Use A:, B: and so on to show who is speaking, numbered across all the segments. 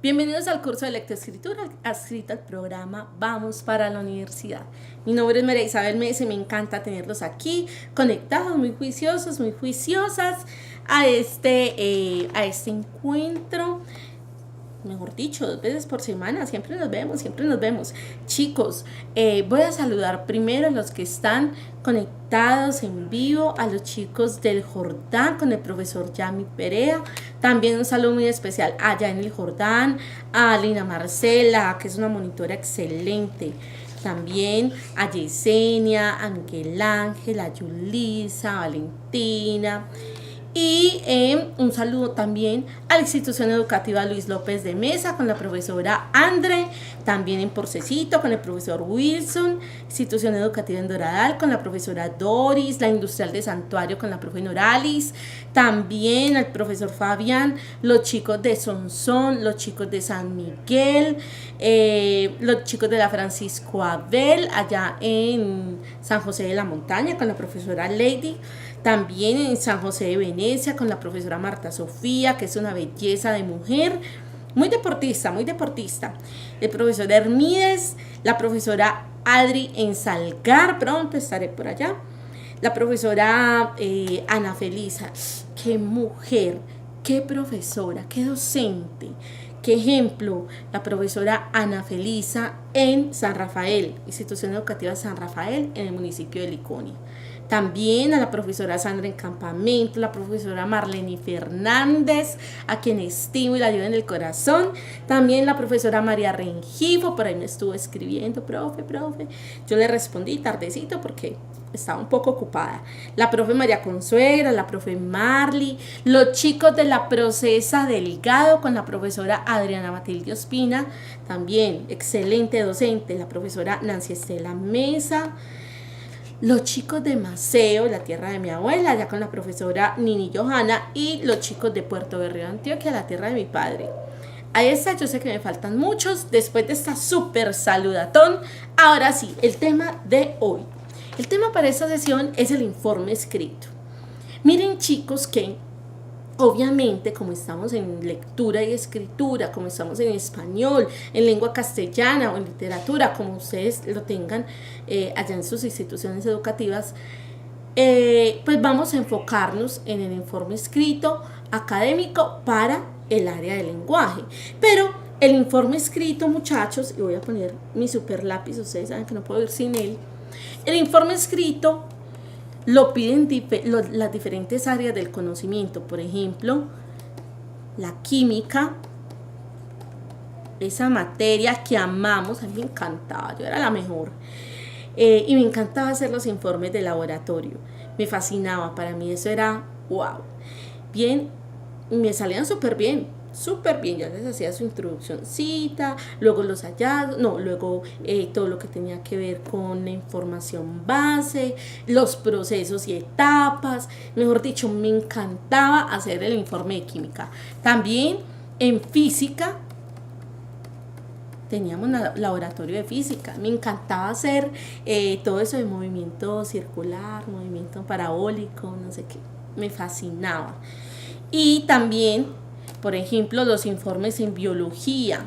A: Bienvenidos al curso de lectoescritura adscrito al programa Vamos para la Universidad. Mi nombre es María Isabel Mesa y me encanta tenerlos aquí conectados, muy juiciosos, muy juiciosas a este encuentro. Mejor dicho, 2 veces por semana, siempre nos vemos. Chicos, voy a saludar primero a los que están conectados en vivo, a los chicos del Jordán con el profesor Yami Perea. También un saludo muy especial allá en el Jordán, a Lina Marcela, que es una monitora excelente. También a Yesenia, a Miguel Ángel, a Yulisa, a Valentina. Y un saludo también a la institución educativa Luis López de Mesa con la profesora Andre, también en Porcecito con el profesor Wilson, institución educativa en Doradal con la profesora Doris, la industrial de Santuario con la profe Noralis, también al profesor Fabián, los chicos de Sonsón, los chicos de San Miguel, los chicos de la Francisco Abel allá en San José de la Montaña con la profesora Lady. También en San José de Venecia con la profesora Marta Sofía, que es una belleza de mujer, muy deportista. El profesor Hermídez, la profesora Adri en Salgar, pronto estaré por allá. La profesora Ana Felisa, qué mujer, qué profesora, qué docente, qué ejemplo. La profesora Ana Felisa en San Rafael, institución educativa San Rafael en el municipio de Liconia. También a la profesora Sandra en Campamento, la profesora Marlene Fernández, a quien estimo y la llevo en el corazón. También la profesora María Rengifo, por ahí me estuvo escribiendo, profe. Yo le respondí tardecito porque estaba un poco ocupada. La profe María Consuegra, la profe Marley, los chicos de la Procesa Delgado con la profesora Adriana Matilde Ospina, también excelente docente, la profesora Nancy Estela Mesa. Los chicos de Maceo, la tierra de mi abuela, allá con la profesora Nini Johanna, y los chicos de Puerto Berrío, Antioquia, la tierra de mi padre. Ahí está, yo sé que me faltan muchos, después de esta súper saludatón. Ahora sí, el tema de hoy. El tema para esta sesión es el informe escrito. Miren, chicos, que obviamente, como estamos en lectura y escritura, como estamos en español, en lengua castellana o en literatura, como ustedes lo tengan allá en sus instituciones educativas, pues vamos a enfocarnos en el informe escrito académico para el área del lenguaje. Pero el informe escrito, muchachos, y voy a poner mi super lápiz, ustedes saben que no puedo ir sin él, el informe escrito lo piden las diferentes áreas del conocimiento, por ejemplo, la química, esa materia que amamos, a mí me encantaba, yo era la mejor, y me encantaba hacer los informes de laboratorio, me fascinaba, para mí eso era wow, bien, me salían súper bien, ya les hacía su introduccióncita, luego los hallazgos, luego todo lo que tenía que ver con la información base, los procesos y etapas, mejor dicho, me encantaba hacer el informe de química. También en física teníamos un laboratorio de física, me encantaba hacer todo eso de movimiento circular, movimiento parabólico, no sé qué, me fascinaba. Y también, por ejemplo, los informes en biología,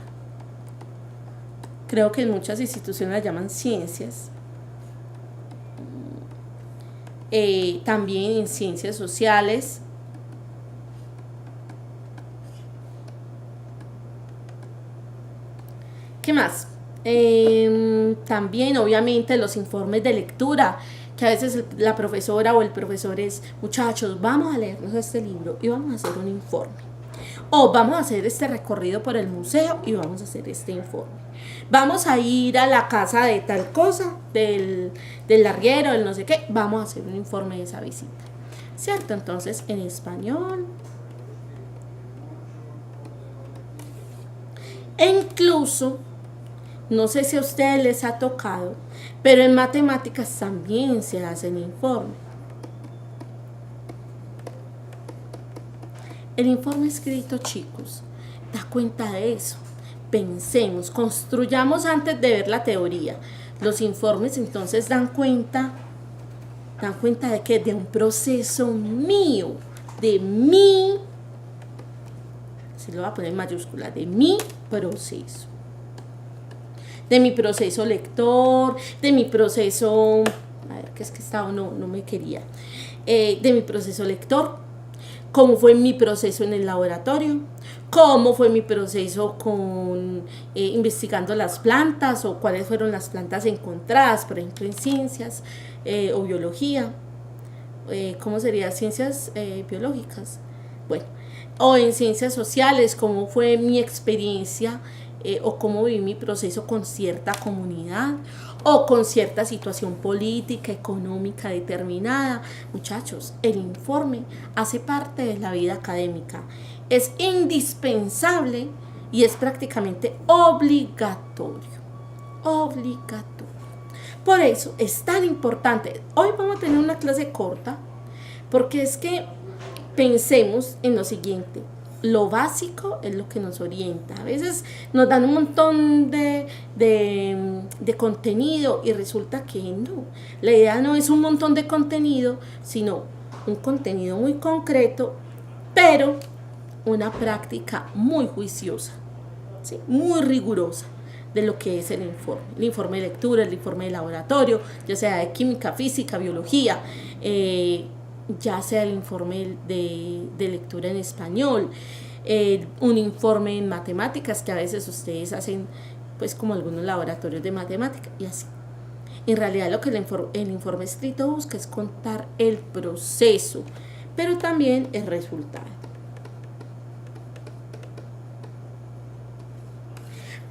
A: creo que en muchas instituciones las llaman ciencias, también en ciencias sociales, ¿qué más? También obviamente los informes de lectura, que a veces la profesora o el profesor es, muchachos, vamos a leernos este libro y vamos a hacer un informe. O vamos a hacer este recorrido por el museo y vamos a hacer este informe. Vamos a ir a la casa de tal cosa, del larguero, del no sé qué, vamos a hacer un informe de esa visita. ¿Cierto? Entonces, en español. E incluso, no sé si a ustedes les ha tocado, pero en matemáticas también se hacen informes. El informe escrito, chicos, da cuenta de eso. Pensemos, construyamos antes de ver la teoría. Los informes entonces dan cuenta de que de un proceso mío, de mi se lo voy a poner en mayúscula, de mi proceso. De mi proceso lector, de mi proceso, a ver, que es que estaba, no me quería, de mi proceso lector, cómo fue mi proceso en el laboratorio, cómo fue mi proceso con investigando las plantas o cuáles fueron las plantas encontradas, por ejemplo, en ciencias o biología, ¿cómo sería? Ciencias biológicas, bueno, o en ciencias sociales, cómo fue mi experiencia o cómo viví mi proceso con cierta comunidad o con cierta situación política, económica determinada. Muchachos, el informe hace parte de la vida académica, es indispensable y es prácticamente obligatorio. Por eso es tan importante. Hoy vamos a tener una clase corta porque es que pensemos en lo siguiente. Lo básico es lo que nos orienta. A veces nos dan un montón de contenido y resulta que no. La idea no es un montón de contenido, sino un contenido muy concreto, pero una práctica muy juiciosa, ¿sí? Muy rigurosa de lo que es el informe de lectura, el informe de laboratorio, ya sea de química, física, biología, ya sea el informe de lectura en español, un informe en matemáticas que a veces ustedes hacen pues como algunos laboratorios de matemáticas y así. En realidad lo que el informe escrito busca es contar el proceso, pero también el resultado.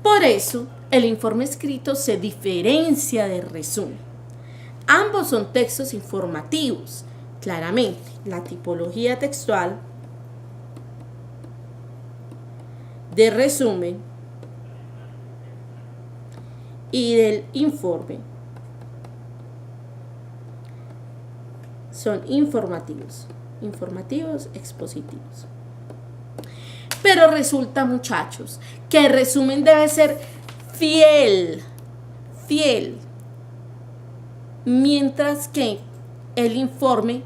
A: Por eso el informe escrito se diferencia del resumen. Ambos son textos informativos. Claramente, la tipología textual de resumen y del informe son informativos expositivos. Pero resulta, muchachos, que el resumen debe ser fiel, mientras que el informe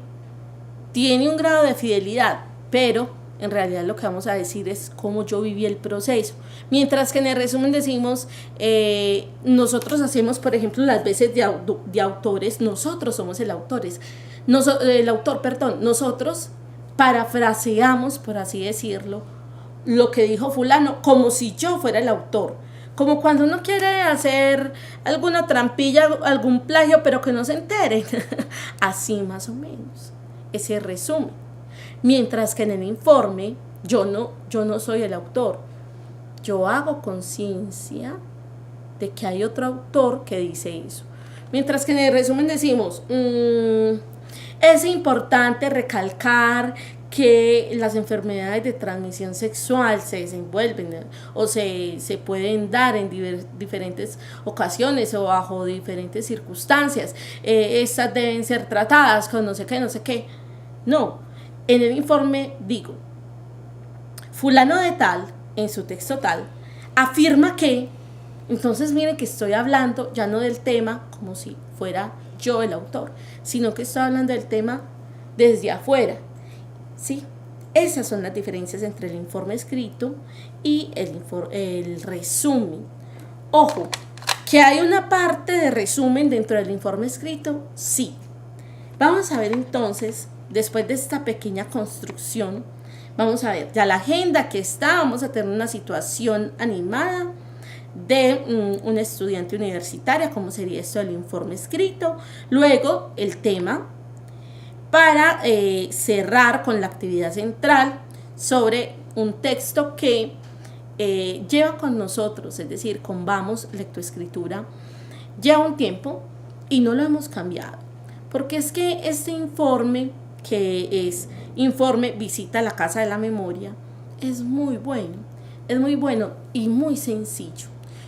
A: tiene un grado de fidelidad, pero en realidad lo que vamos a decir es cómo yo viví el proceso. Mientras que en el resumen decimos, nosotros hacemos, por ejemplo, las veces de autores, nosotros somos el autor, nosotros parafraseamos, por así decirlo, lo que dijo fulano, como si yo fuera el autor. Como cuando uno quiere hacer alguna trampilla, algún plagio, pero que no se enteren. Así más o menos, ese resumen. Mientras que en el informe, yo no soy el autor. Yo hago conciencia de que hay otro autor que dice eso. Mientras que en el resumen decimos, es importante recalcar que las enfermedades de transmisión sexual se desenvuelven o se pueden dar en diferentes ocasiones o bajo diferentes circunstancias. Estas deben ser tratadas con no sé qué. No, en el informe digo, fulano de tal, en su texto tal, afirma que, entonces miren que estoy hablando ya no del tema como si fuera yo el autor, sino que estoy hablando del tema desde afuera. ¿Sí? Esas son las diferencias entre el informe escrito y el resumen. Ojo, que hay una parte de resumen dentro del informe escrito, sí. Vamos a ver entonces, después de esta pequeña construcción, vamos a ver ya la agenda que está, vamos a tener una situación animada de una estudiante universitaria, como sería esto del informe escrito, luego el tema, para cerrar con la actividad central sobre un texto que lleva con nosotros, es decir, con Vamos Lectoescritura, lleva un tiempo y no lo hemos cambiado, porque es que este informe, que es informe Visita a la Casa de la Memoria, es muy bueno y muy sencillo.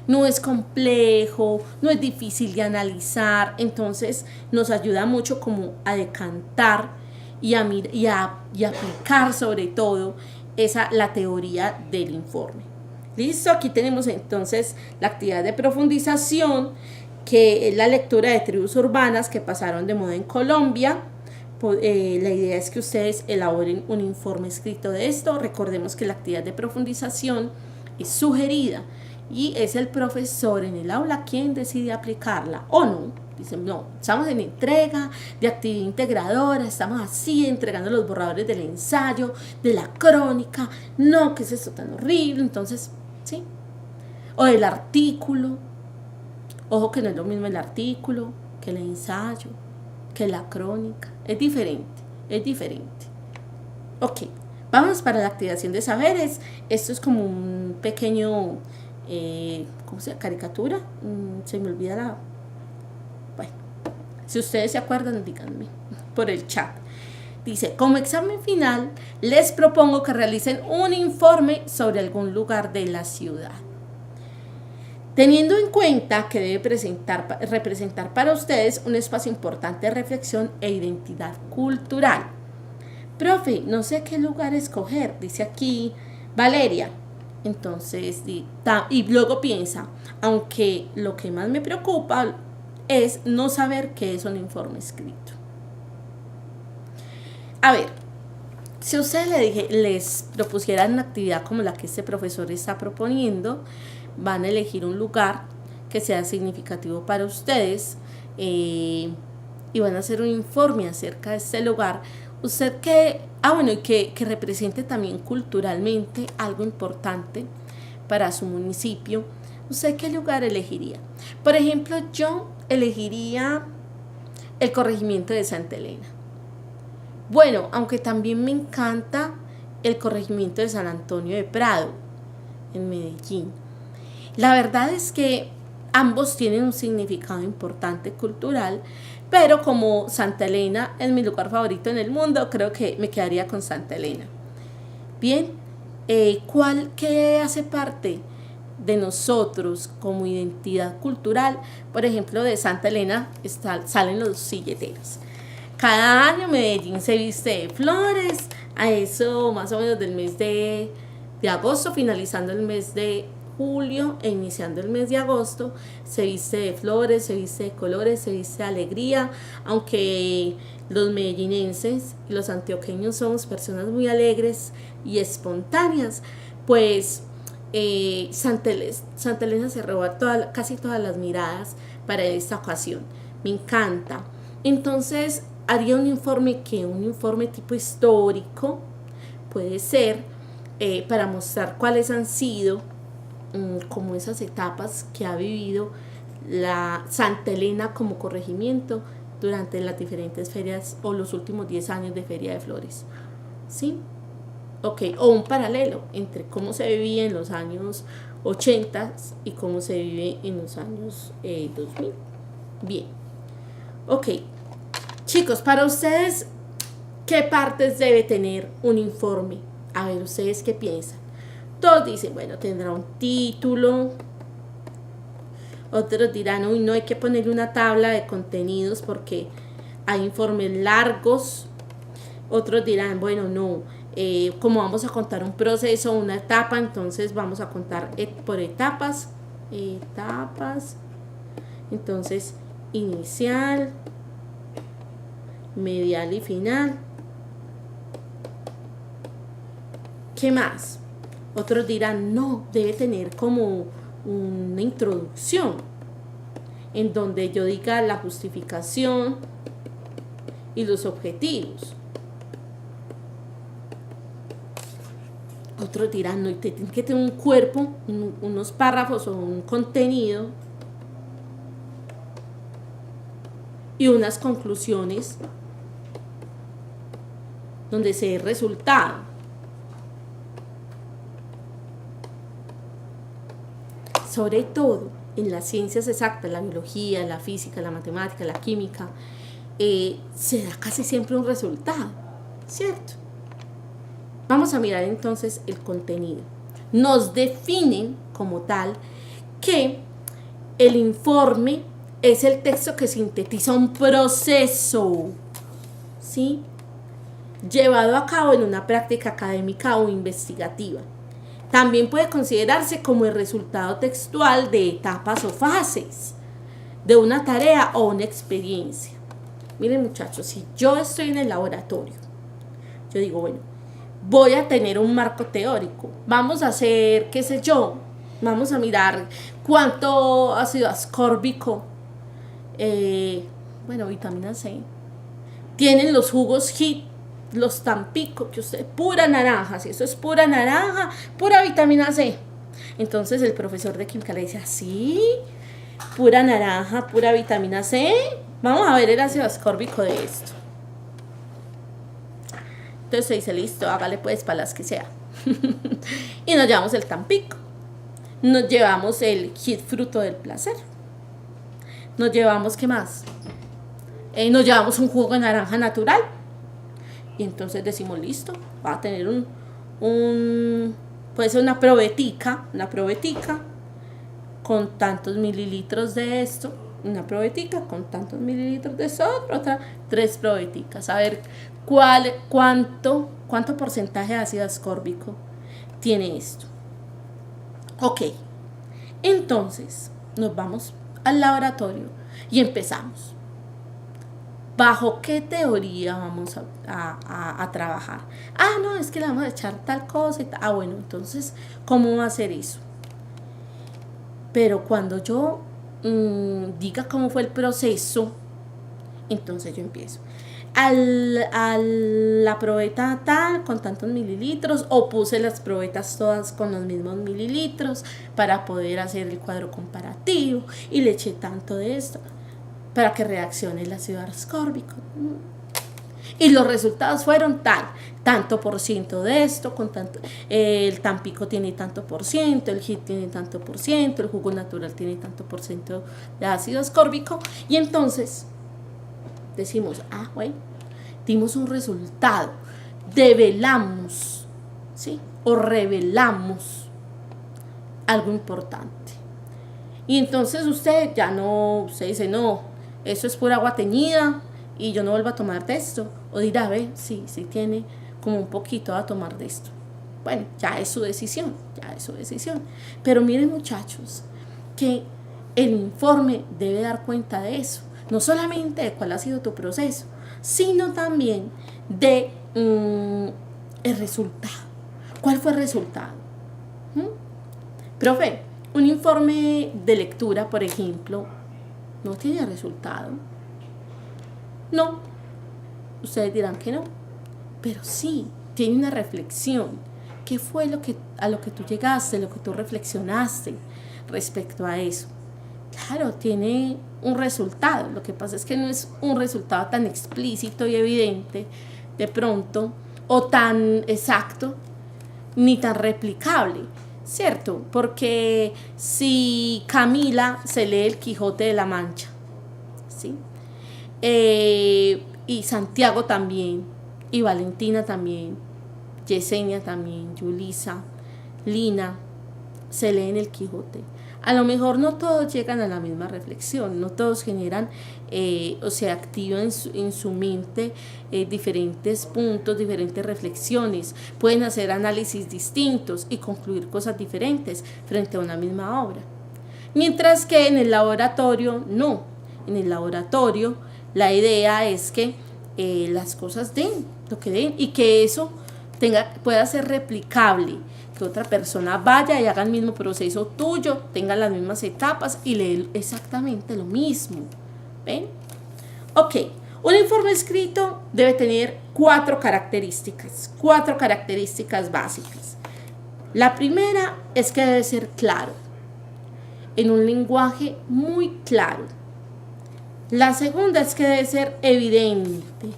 A: No es complejo, no es difícil de analizar, entonces nos ayuda mucho como a decantar y a aplicar sobre todo la teoría del informe. Listo, aquí tenemos entonces la actividad de profundización, que es la lectura de tribus urbanas que pasaron de moda en Colombia, La idea es que ustedes elaboren un informe escrito de esto. Recordemos que la actividad de profundización es sugerida y es el profesor en el aula quien decide aplicarla o no. Dicen, no, estamos en entrega de actividad integradora, estamos así entregando los borradores del ensayo, de la crónica, no, ¿qué es esto tan horrible? Entonces, ¿sí? O del artículo, ojo que no es lo mismo el artículo que el ensayo, que la crónica, es diferente, es diferente. Ok, vamos para la activación de saberes. Esto es como un pequeño, ¿cómo se llama? Caricatura, se me olvida la... Bueno, si ustedes se acuerdan, díganme por el chat. Dice, como examen final, les propongo que realicen un informe sobre algún lugar de la ciudad. Teniendo en cuenta que debe representar para ustedes un espacio importante de reflexión e identidad cultural. Profe, no sé qué lugar escoger, dice aquí Valeria. Entonces, y luego piensa, aunque lo que más me preocupa es no saber qué es un informe escrito. A ver, si ustedes les propusieran una actividad como la que este profesor está proponiendo, van a elegir un lugar que sea significativo para ustedes y van a hacer un informe acerca de este lugar. Usted y que represente también culturalmente algo importante para su municipio. ¿Usted qué lugar elegiría? Por ejemplo, yo elegiría el corregimiento de Santa Elena. Bueno, aunque también me encanta el corregimiento de San Antonio de Prado, en Medellín. La verdad es que ambos tienen un significado importante cultural, pero como Santa Elena es mi lugar favorito en el mundo, creo que me quedaría con Santa Elena. Bien, ¿qué hace parte de nosotros como identidad cultural? Por ejemplo, de Santa Elena salen los silleteros. Cada año Medellín se viste de flores, a eso más o menos del mes de agosto, finalizando el mes de julio e iniciando el mes de agosto, se viste de flores, se viste de colores, se viste de alegría, aunque los medellinenses y los antioqueños somos personas muy alegres y espontáneas, pues Santa Elena se roba casi todas las miradas para esta ocasión. Me encanta. Entonces haría un informe tipo histórico, puede ser, para mostrar cuáles han sido como esas etapas que ha vivido la Santa Elena como corregimiento durante las diferentes ferias o los últimos 10 años de Feria de Flores. ¿Sí? Ok, o un paralelo entre cómo se vivía en los años 80 y cómo se vive en los años 2000. Bien. Ok. Chicos, para ustedes, ¿qué partes debe tener un informe? A ver, ¿ustedes qué piensan? Todos dicen, bueno, tendrá un título. Otros dirán, uy, no hay que ponerle una tabla de contenidos porque hay informes largos. Otros dirán, bueno, no, como vamos a contar un proceso, una etapa, entonces vamos a contar por etapas. Entonces, inicial, medial y final. ¿Qué más? Otros dirán, no, debe tener como una introducción en donde yo diga la justificación y los objetivos. Otros dirán, no, tiene que tener un cuerpo, unos párrafos o un contenido y unas conclusiones donde se dé resultado. Sobre todo en las ciencias exactas, la biología, la física, la matemática, la química, se da casi siempre un resultado, ¿cierto? Vamos a mirar entonces el contenido. Nos definen como tal que el informe es el texto que sintetiza un proceso, ¿sí?, llevado a cabo en una práctica académica o investigativa. También puede considerarse como el resultado textual de etapas o fases de una tarea o una experiencia. Miren muchachos, si yo estoy en el laboratorio, yo digo, bueno, voy a tener un marco teórico, vamos a hacer, qué sé yo, vamos a mirar cuánto ácido ascórbico, bueno, vitamina C, tienen los jugos HIT, los Tampico, que usted, pura naranja, si eso es pura naranja, pura vitamina C. Entonces el profesor de química le dice, ¿así? Pura naranja, pura vitamina C. Vamos a ver el ácido ascórbico de esto. Entonces se dice, listo, hágale pues para las que sea. Y nos llevamos el Tampico. Nos llevamos el HIT fruto del placer. Nos llevamos, ¿qué más? Nos llevamos un jugo de naranja natural. Y entonces decimos, listo, va a tener puede ser una probetica con tantos mililitros de esto, una probetica con tantos mililitros de esto, otra, 3 probeticas. A ver cuánto porcentaje de ácido ascórbico tiene esto. Ok, entonces nos vamos al laboratorio y empezamos. ¿Bajo qué teoría vamos a trabajar? Ah, no, es que le vamos a echar tal cosa y tal. Ah, bueno, entonces, ¿cómo va a ser eso? Pero cuando yo diga cómo fue el proceso, entonces yo empiezo. La probeta tal, con tantos mililitros, o puse las probetas todas con los mismos mililitros para poder hacer el cuadro comparativo, y le eché tanto de esto para que reaccione el ácido ascórbico. Y los resultados fueron tanto por ciento de esto, con tanto, el Tampico tiene tanto por ciento, el HIT tiene tanto por ciento, el jugo natural tiene tanto por ciento de ácido ascórbico. Y entonces decimos, ah, bueno, dimos un resultado, develamos, ¿sí? O revelamos algo importante. Y entonces usted dice, no, eso es pura agua teñida y yo no vuelvo a tomar de esto. O dirá, ve, sí tiene como un poquito a tomar de esto. Bueno, ya es su decisión. Pero miren muchachos, que el informe debe dar cuenta de eso. No solamente de cuál ha sido tu proceso, sino también de el resultado. ¿Cuál fue el resultado? Profe, un informe de lectura, por ejemplo, no tiene resultado. No. Ustedes dirán que no. Pero sí, tiene una reflexión. ¿Qué fue a lo que tú llegaste, lo que tú reflexionaste respecto a eso? Claro, tiene un resultado. Lo que pasa es que no es un resultado tan explícito y evidente de pronto, o tan exacto, ni tan replicable, ¿cierto? Porque si Camila se lee el Quijote de la Mancha, ¿sí? Y Santiago también, y Valentina también, Yesenia también, Yulisa, Lina, se leen el Quijote. A lo mejor no todos llegan a la misma reflexión, no todos generan o se activan en su mente diferentes puntos, diferentes reflexiones. Pueden hacer análisis distintos y concluir cosas diferentes frente a una misma obra. Mientras que en el laboratorio, no. En el laboratorio la idea es que las cosas den lo que den y que eso pueda ser replicable, que otra persona vaya y haga el mismo proceso tuyo, tenga las mismas etapas y lee exactamente lo mismo. ¿Ven? Ok, un informe escrito debe tener 4 características básicas. La primera es que debe ser claro, en un lenguaje muy claro. La segunda es que debe ser evidente,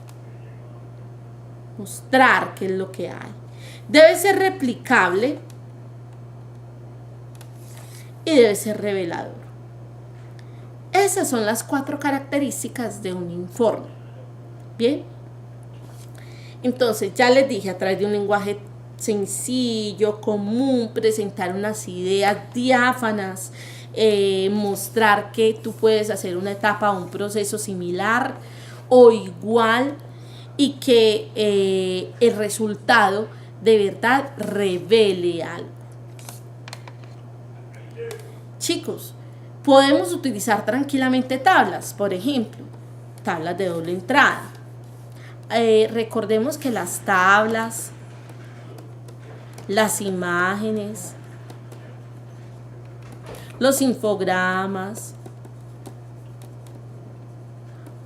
A: mostrar qué es lo que hay. Debe ser replicable y debe ser revelador. Esas son las 4 características de un informe. Bien, entonces ya les dije, a través de un lenguaje sencillo, común, presentar unas ideas diáfanas, mostrar que tú puedes hacer una etapa o un proceso similar o igual y que el resultado de verdad revele algo. Chicos, podemos utilizar tranquilamente tablas, por ejemplo. tablas de doble entrada. Recordemos que las tablas, las imágenes, los infogramas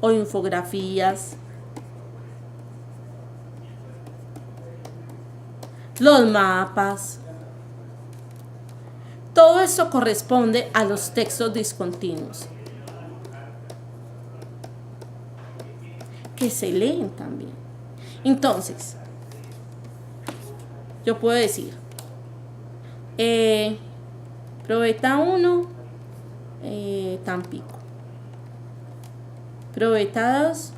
A: o infografías, los mapas, todo esto corresponde a los textos discontinuos, que se leen también. Entonces, yo puedo decir, Probeta 1, Tampico. Probeta 2,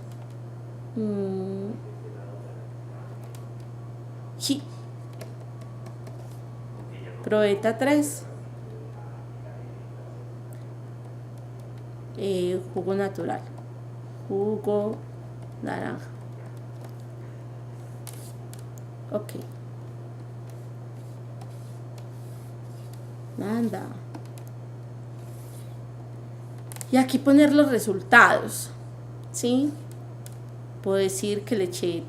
A: Probeta 3, jugo natural, jugo naranja. Ok. Anda. Y aquí poner los resultados, ¿sí? Puedo decir que le eché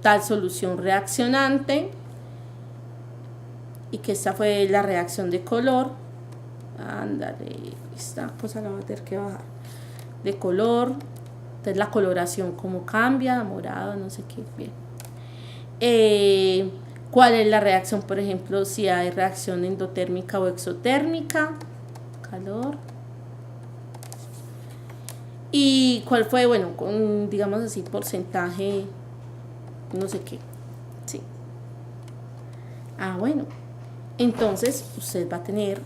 A: tal solución reaccionante y que esta fue la reacción de color. Ándale, esta cosa la voy a tener que bajar. De color, entonces la coloración cómo cambia, morado, no sé qué, bien. ¿Cuál es la reacción? Por ejemplo, si hay reacción endotérmica o exotérmica, calor. Y cuál fue, bueno, con, digamos así, porcentaje, no sé qué, sí. Bueno, entonces usted va a tener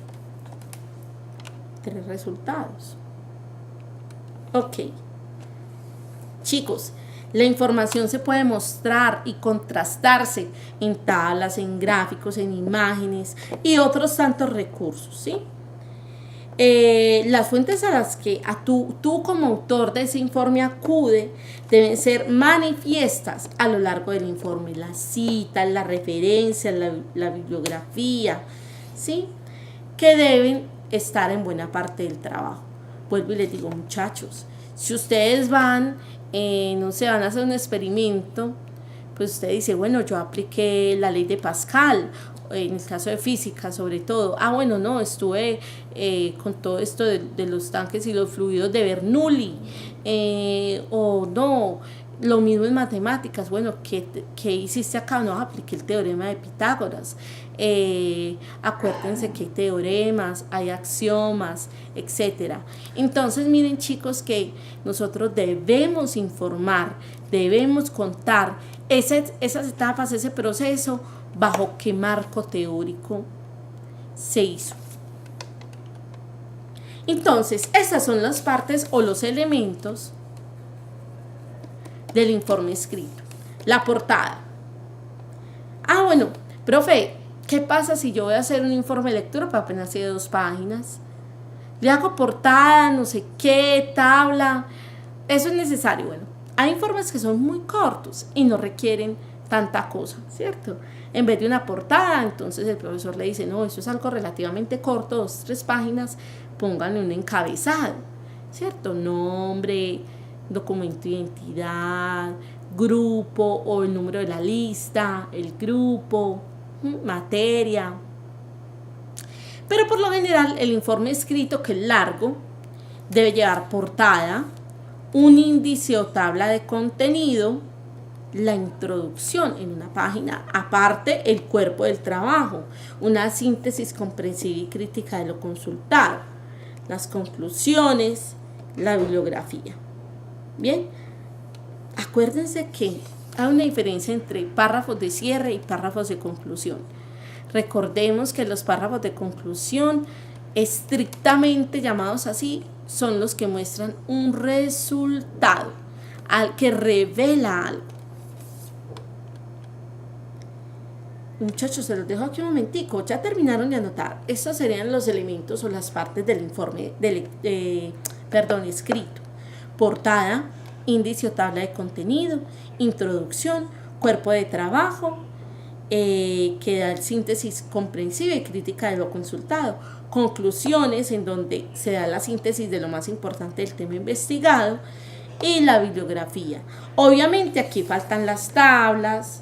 A: 3 resultados. Ok. Chicos, la información se puede mostrar y contrastarse en tablas, en gráficos, en imágenes y otros tantos recursos, ¿sí? Las fuentes a las que tú como autor de ese informe acude deben ser manifiestas a lo largo del informe. Las citas, las referencias, la bibliografía, ¿sí? Que deben estar en buena parte del trabajo. Vuelvo y les digo, muchachos, si ustedes van, no sé, van a hacer un experimento, pues usted dice, bueno, yo apliqué la ley de Pascal, en el caso de física sobre todo. Bueno, no, estuve con todo esto de los tanques y los fluidos de Bernoulli, o no, lo mismo en matemáticas. Bueno, ¿qué hiciste acá? No, apliqué el teorema de Pitágoras. Acuérdense que hay teoremas, hay axiomas, etcétera. Entonces miren, chicos, que nosotros debemos informar, debemos contar esas etapas, ese proceso, bajo qué marco teórico se hizo. Entonces, esas son las partes o los elementos del informe escrito. La portada. Bueno, profe, ¿qué pasa si yo voy a hacer un informe de lectura para apenas de 2 páginas? Le hago portada, no sé qué, tabla. Eso es necesario. Bueno, hay informes que son muy cortos y no requieren tanta cosa, ¿cierto? En vez de una portada, entonces el profesor le dice, no, eso es algo relativamente corto, 2 o 3 páginas, pónganle un encabezado, ¿cierto? Nombre, documento de identidad, grupo o el número de la lista, el grupo, materia. Pero por lo general el informe escrito, que es largo, debe llevar portada, un índice o tabla de contenido, la introducción en una página, aparte el cuerpo del trabajo, una síntesis comprensiva y crítica de lo consultado, las conclusiones, la bibliografía. Bien, acuérdense que hay una diferencia entre párrafos de cierre y párrafos de conclusión. Recordemos que los párrafos de conclusión, estrictamente llamados así, son los que muestran un resultado, al que revela algo. Muchachos, se los dejo aquí un momentico, ya terminaron de anotar. Estos serían los elementos o las partes del informe escrito. Portada, índice o tabla de contenido, introducción, cuerpo de trabajo, que da el síntesis comprensiva y crítica de lo consultado, conclusiones en donde se da la síntesis de lo más importante del tema investigado, y la bibliografía. Obviamente aquí faltan las tablas,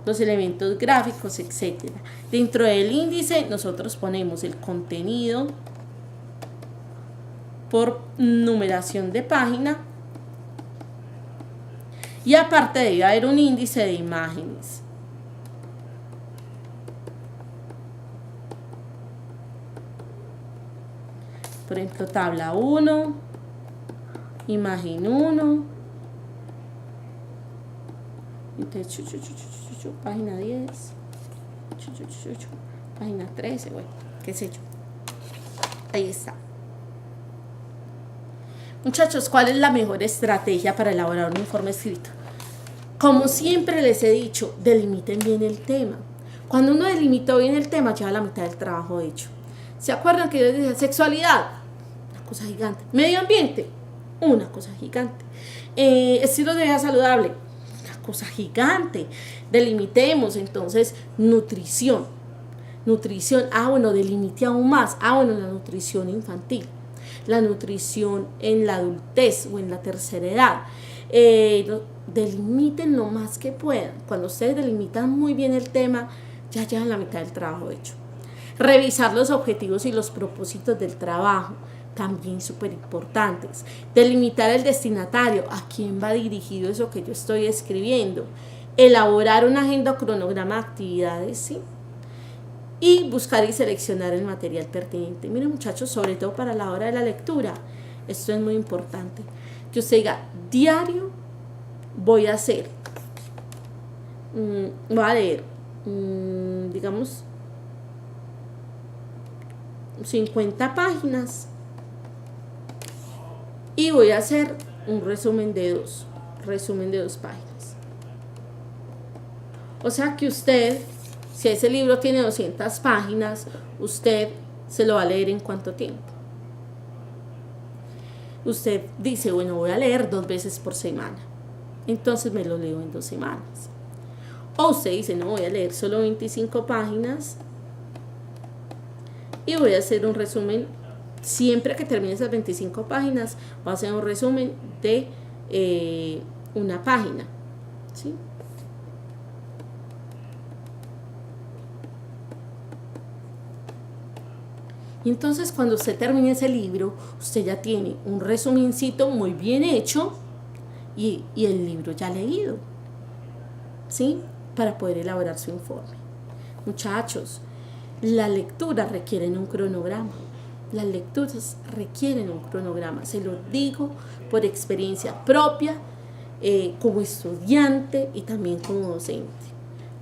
A: los elementos gráficos, etc. Dentro del índice nosotros ponemos el contenido por numeración de página y aparte debe haber un índice de imágenes. Por ejemplo, tabla 1, imagen 1, entonces, página 10, página 13, bueno, qué sé yo. Ahí está. Muchachos, ¿cuál es la mejor estrategia para elaborar un informe escrito? Como siempre les he dicho, delimiten bien el tema. Cuando uno delimitó bien el tema, lleva la mitad del trabajo hecho. ¿Se acuerdan que yo les dije sexualidad? Una cosa gigante. Medio ambiente, una cosa gigante. Estilo de vida saludable, una cosa gigante. Delimitemos entonces nutrición. Nutrición, bueno, delimite aún más. Bueno, la nutrición infantil. La nutrición en la adultez o en la tercera edad. Delimiten lo más que puedan. Cuando ustedes delimitan muy bien el tema, ya llevan la mitad del trabajo hecho. Revisar los objetivos y los propósitos del trabajo, también súper importantes. Delimitar el destinatario, a quién va dirigido eso que yo estoy escribiendo. Elaborar una agenda o cronograma de actividades, ¿sí? Y buscar y seleccionar el material pertinente. Miren, muchachos, sobre todo para la hora de la lectura, esto es muy importante. Que usted diga, diario voy a hacer, voy a leer, digamos, 50 páginas y voy a hacer un resumen de dos páginas. O sea que usted, si ese libro tiene 200 páginas, usted se lo va a leer en ¿cuánto tiempo? Usted dice, bueno, voy a leer 2 veces por semana, entonces me lo leo en 2 semanas. O usted dice, no, voy a leer solo 25 páginas y voy a hacer un resumen. Siempre que termine esas 25 páginas, voy a hacer un resumen de una página, ¿sí? Y entonces cuando usted termine ese libro, usted ya tiene un resumencito muy bien hecho y el libro ya leído, ¿sí? Para poder elaborar su informe. Muchachos, la lectura requiere un cronograma. Las lecturas requieren un cronograma. Se lo digo por experiencia propia, como estudiante y también como docente.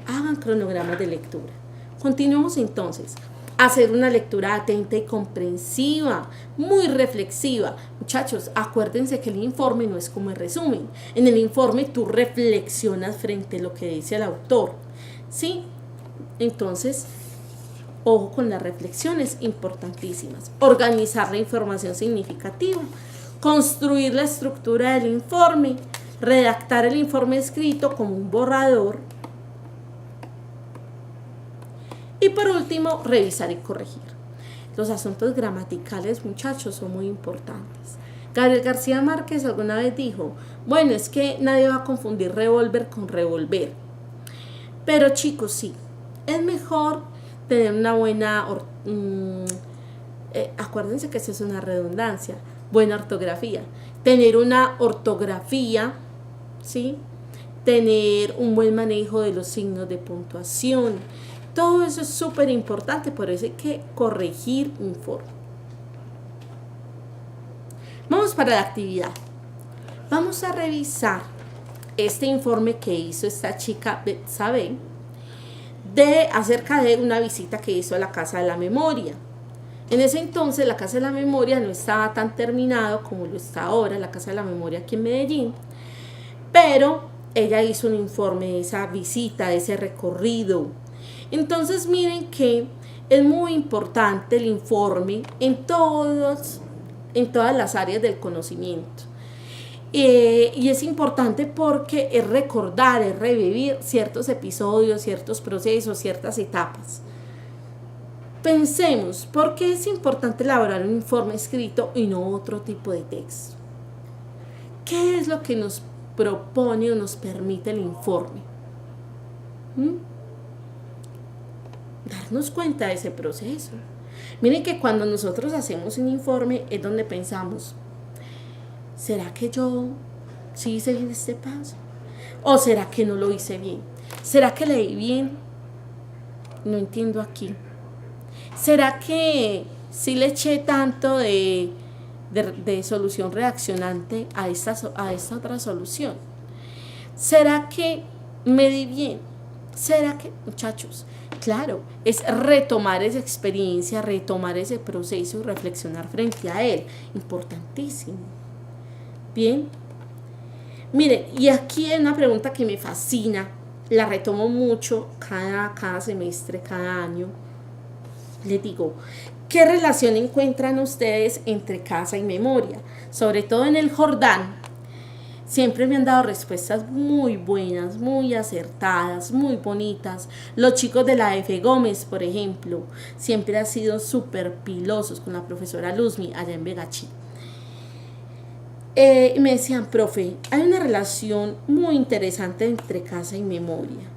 A: Hagan cronogramas de lectura. Continuemos entonces. Hacer una lectura atenta y comprensiva, muy reflexiva. Muchachos, acuérdense que el informe no es como el resumen. En el informe tú reflexionas frente a lo que dice el autor, ¿sí? Entonces, ojo con las reflexiones importantísimas. Organizar la información significativa, construir la estructura del informe, redactar el informe escrito como un borrador. Y por último, revisar y corregir. Los asuntos gramaticales, muchachos, son muy importantes. Gabriel García Márquez alguna vez dijo, bueno, es que nadie va a confundir revólver con revolver. Pero chicos, sí, es mejor tener una buena, acuérdense que eso es una redundancia, buena ortografía. Tener una ortografía, ¿sí? Tener un buen manejo de los signos de puntuación. Todo eso es súper importante, por eso hay que corregir informe. Vamos para la actividad. Vamos a revisar este informe que hizo esta chica Betsabe acerca de una visita que hizo a la Casa de la Memoria. En ese entonces la Casa de la Memoria no estaba tan terminado como lo está ahora, la Casa de la Memoria aquí en Medellín, pero ella hizo un informe de esa visita, de ese recorrido. Entonces miren que es muy importante el informe en todas las áreas del conocimiento. Y es importante porque es recordar, es revivir ciertos episodios, ciertos procesos, ciertas etapas. Pensemos, ¿por qué es importante elaborar un informe escrito y no otro tipo de texto? ¿Qué es lo que nos propone o nos permite el informe? Darnos cuenta de ese proceso. Miren que cuando nosotros hacemos un informe es donde pensamos, ¿será que yo sí hice bien este paso? ¿O será que no lo hice bien? ¿Será que leí bien? No entiendo aquí. ¿Será que sí le eché tanto de solución reaccionante a esta otra solución? ¿Será que me di bien? ¿Será que, muchachos? Claro, es retomar esa experiencia, retomar ese proceso y reflexionar frente a él. Importantísimo. Bien. Miren, y aquí hay una pregunta que me fascina, la retomo mucho cada semestre, cada año. Les digo, ¿qué relación encuentran ustedes entre casa y memoria? Sobre todo en el Jordán, siempre me han dado respuestas muy buenas, muy acertadas, muy bonitas. Los chicos de la F. Gómez, por ejemplo, siempre han sido súper pilosos con la profesora Luzmi allá en Begachí. Y me decían, profe, hay una relación muy interesante entre casa y memoria.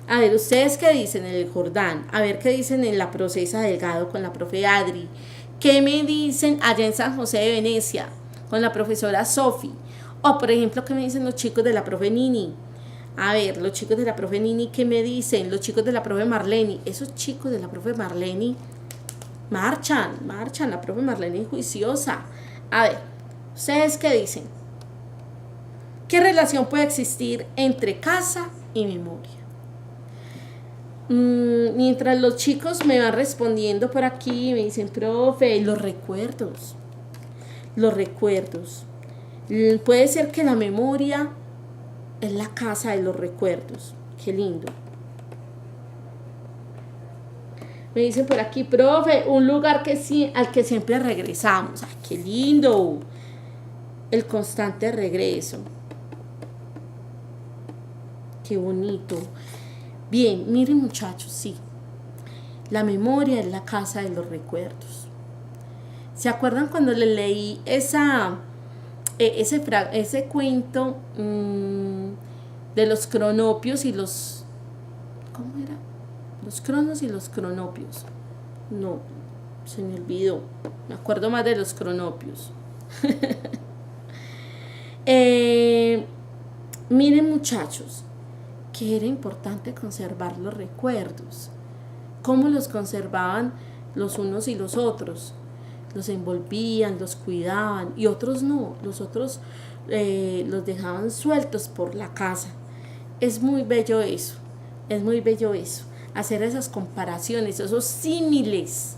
A: A ver, ¿ustedes qué dicen en el Jordán? A ver, ¿qué dicen en la Procesa Delgado con la profe Adri? ¿Qué me dicen allá en San José de Venecia con la profesora Sofi? O, por ejemplo, ¿qué me dicen los chicos de la profe Nini? A ver, los chicos de la profe Nini, ¿qué me dicen? Los chicos de la profe Marleni. Esos chicos de la profe Marleni marchan, la profe Marleni es juiciosa. A ver, ¿ustedes qué dicen? ¿Qué relación puede existir entre casa y memoria? Mientras los chicos me van respondiendo por aquí, me dicen, profe, los recuerdos. Puede ser que la memoria es la casa de los recuerdos. Qué lindo. Me dicen por aquí, profe, un lugar al que siempre regresamos. Ay, qué lindo. El constante regreso. Qué bonito. Bien, miren muchachos, sí. La memoria es la casa de los recuerdos. ¿Se acuerdan cuando les leí ese cuento de los cronopios y los... ¿Cómo era? Los cronos y los cronopios. No, se me olvidó. Me acuerdo más de los cronopios. Miren muchachos, que era importante conservar los recuerdos. ¿Cómo los conservaban los unos y los otros? Los envolvían, los cuidaban, y otros no, los otros los dejaban sueltos por la casa. Es muy bello eso, hacer esas comparaciones, esos símiles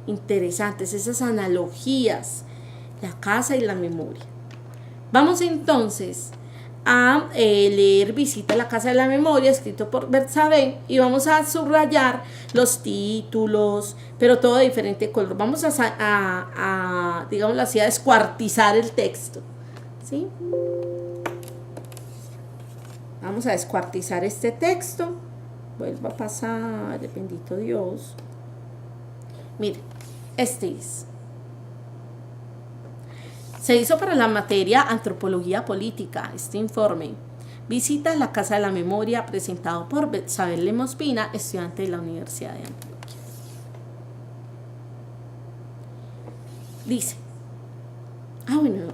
A: interesantes, esas analogías, la casa y la memoria. Vamos entonces a leer Visita a la Casa de la Memoria, escrito por Bertsaben, y vamos a subrayar los títulos, pero todo de diferente color. Vamos a digámoslo así, a descuartizar el texto, ¿sí? Vamos a descuartizar este texto. Vuelvo a pasar, bendito Dios. Miren, este es. Se hizo para la materia Antropología Política este informe. Visita a la Casa de la Memoria, presentado por Betsaben Lemos Pina, estudiante de la Universidad de Antioquia. Dice, bueno,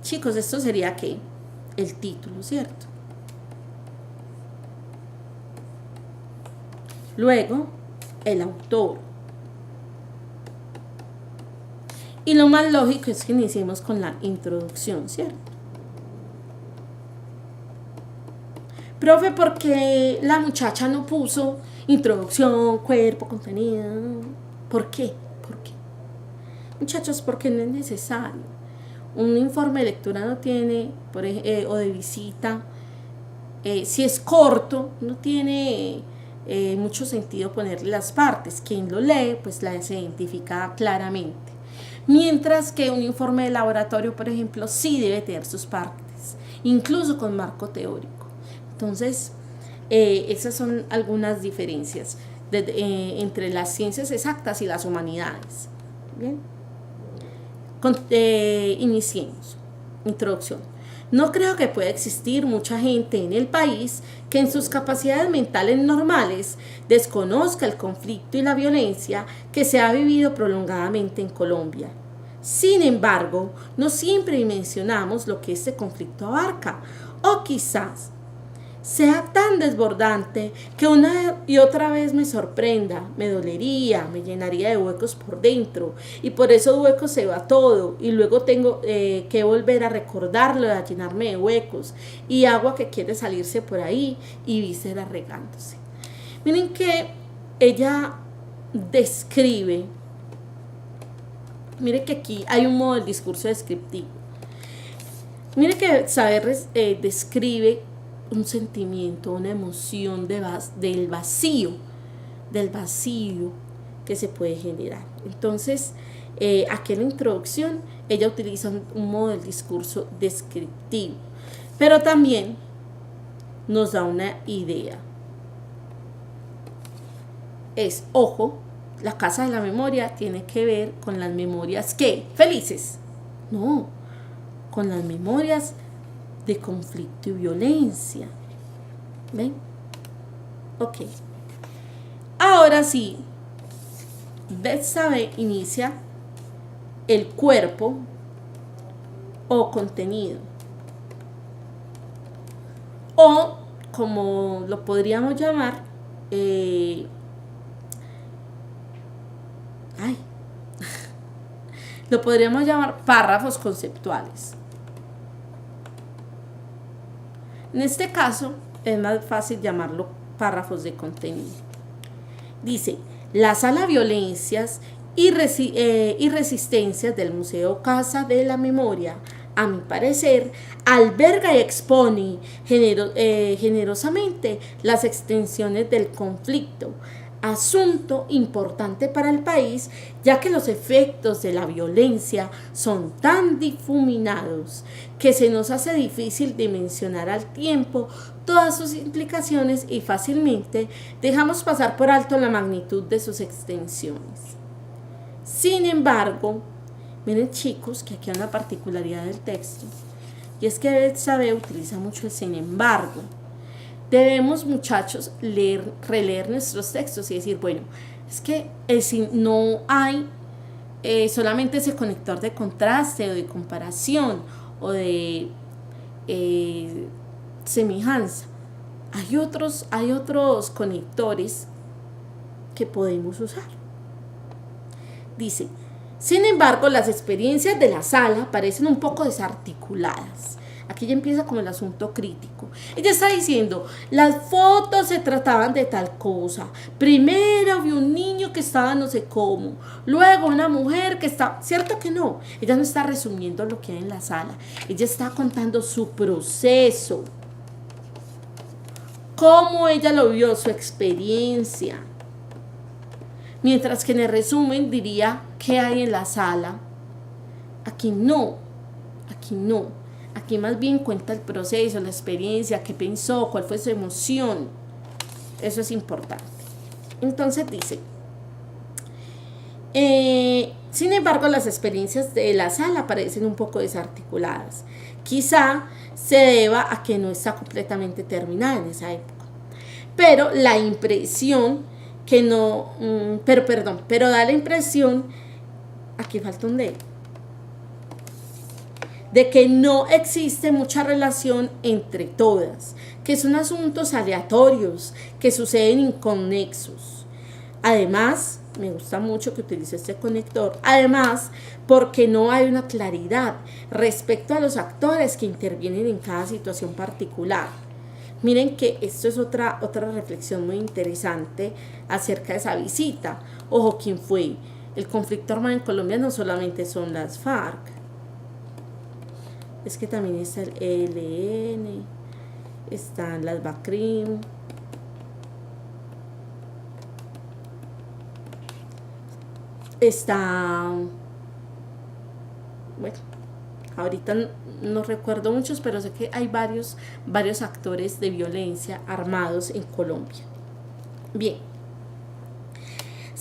A: chicos, esto sería ¿qué? El título, ¿cierto? Luego, el autor. Y lo más lógico es que iniciemos con la introducción, ¿cierto? Profe, ¿por qué la muchacha no puso introducción, cuerpo, contenido? ¿Por qué? Muchachos, porque no es necesario. Un informe de lectura no tiene, o de visita, si es corto, no tiene mucho sentido ponerle las partes. Quien lo lee, pues las identifica claramente. Mientras que un informe de laboratorio, por ejemplo, sí debe tener sus partes, incluso con marco teórico. Entonces, esas son algunas diferencias entre las ciencias exactas y las humanidades. Bien. Iniciemos. Introducción. No creo que pueda existir mucha gente en el país que en sus capacidades mentales normales desconozca el conflicto y la violencia que se ha vivido prolongadamente en Colombia. Sin embargo, no siempre dimensionamos lo que este conflicto abarca, o quizás sea tan desbordante que una y otra vez me sorprenda, me dolería, me llenaría de huecos por dentro, y por esos huecos se va todo y luego tengo que volver a recordarlo, a llenarme de huecos y agua que quiere salirse por ahí y vísceras regándose. Miren que ella describe, miren que aquí hay un modo del discurso descriptivo. Miren que saber describe un sentimiento, una emoción del vacío que se puede generar. Entonces, aquí en la introducción, ella utiliza un modo del discurso descriptivo, pero también nos da una idea. Ojo, la casa de la memoria tiene que ver con las memorias, ¿qué? ¿Felices? No, con las memorias de conflicto y violencia. ¿Ven? Ok. Ahora sí, Betsabe inicia el cuerpo o contenido. O, como lo podríamos llamar, lo podríamos llamar párrafos conceptuales. En este caso, es más fácil llamarlo párrafos de contenido. Dice, la sala violencias y resistencias del Museo Casa de la Memoria, a mi parecer, alberga y expone generosamente las extensiones del conflicto, asunto importante para el país, ya que los efectos de la violencia son tan difuminados que se nos hace difícil dimensionar al tiempo todas sus implicaciones y fácilmente dejamos pasar por alto la magnitud de sus extensiones. Sin embargo, miren chicos que aquí hay una particularidad del texto, y es que Betsabe utiliza mucho el sin embargo. Debemos, muchachos, releer nuestros textos y decir, bueno, es que no hay solamente ese conector de contraste o de comparación o de semejanza. Hay otros conectores que podemos usar. Dice, sin embargo, las experiencias de la sala parecen un poco desarticuladas. Aquí ya empieza como el asunto crítico. Ella está diciendo, las fotos se trataban de tal cosa. Primero vi un niño que estaba no sé cómo. Luego una mujer que está... ¿Cierto que no? Ella no está resumiendo lo que hay en la sala. Ella está contando su proceso. Cómo ella lo vio, su experiencia. Mientras que en el resumen diría qué hay en la sala. Aquí no. Aquí más bien cuenta el proceso, la experiencia, qué pensó, cuál fue su emoción. Eso es importante. Entonces dice, sin embargo, las experiencias de la sala parecen un poco desarticuladas. Quizá se deba a que no está completamente terminada en esa época. Pero la impresión que no, pero da la impresión, aquí falta un dedo, de que no existe mucha relación entre todas, que son asuntos aleatorios, que suceden inconexos. Además, me gusta mucho que utilice este conector, además, porque no hay una claridad respecto a los actores que intervienen en cada situación particular. Miren que esto es otra reflexión muy interesante acerca de esa visita. Ojo, ¿quién fue? El conflicto armado en Colombia no solamente son las FARC, es que también está el ELN, están las BACRIM, está, bueno, ahorita no recuerdo muchos, pero sé que hay varios actores de violencia armados en Colombia. Bien,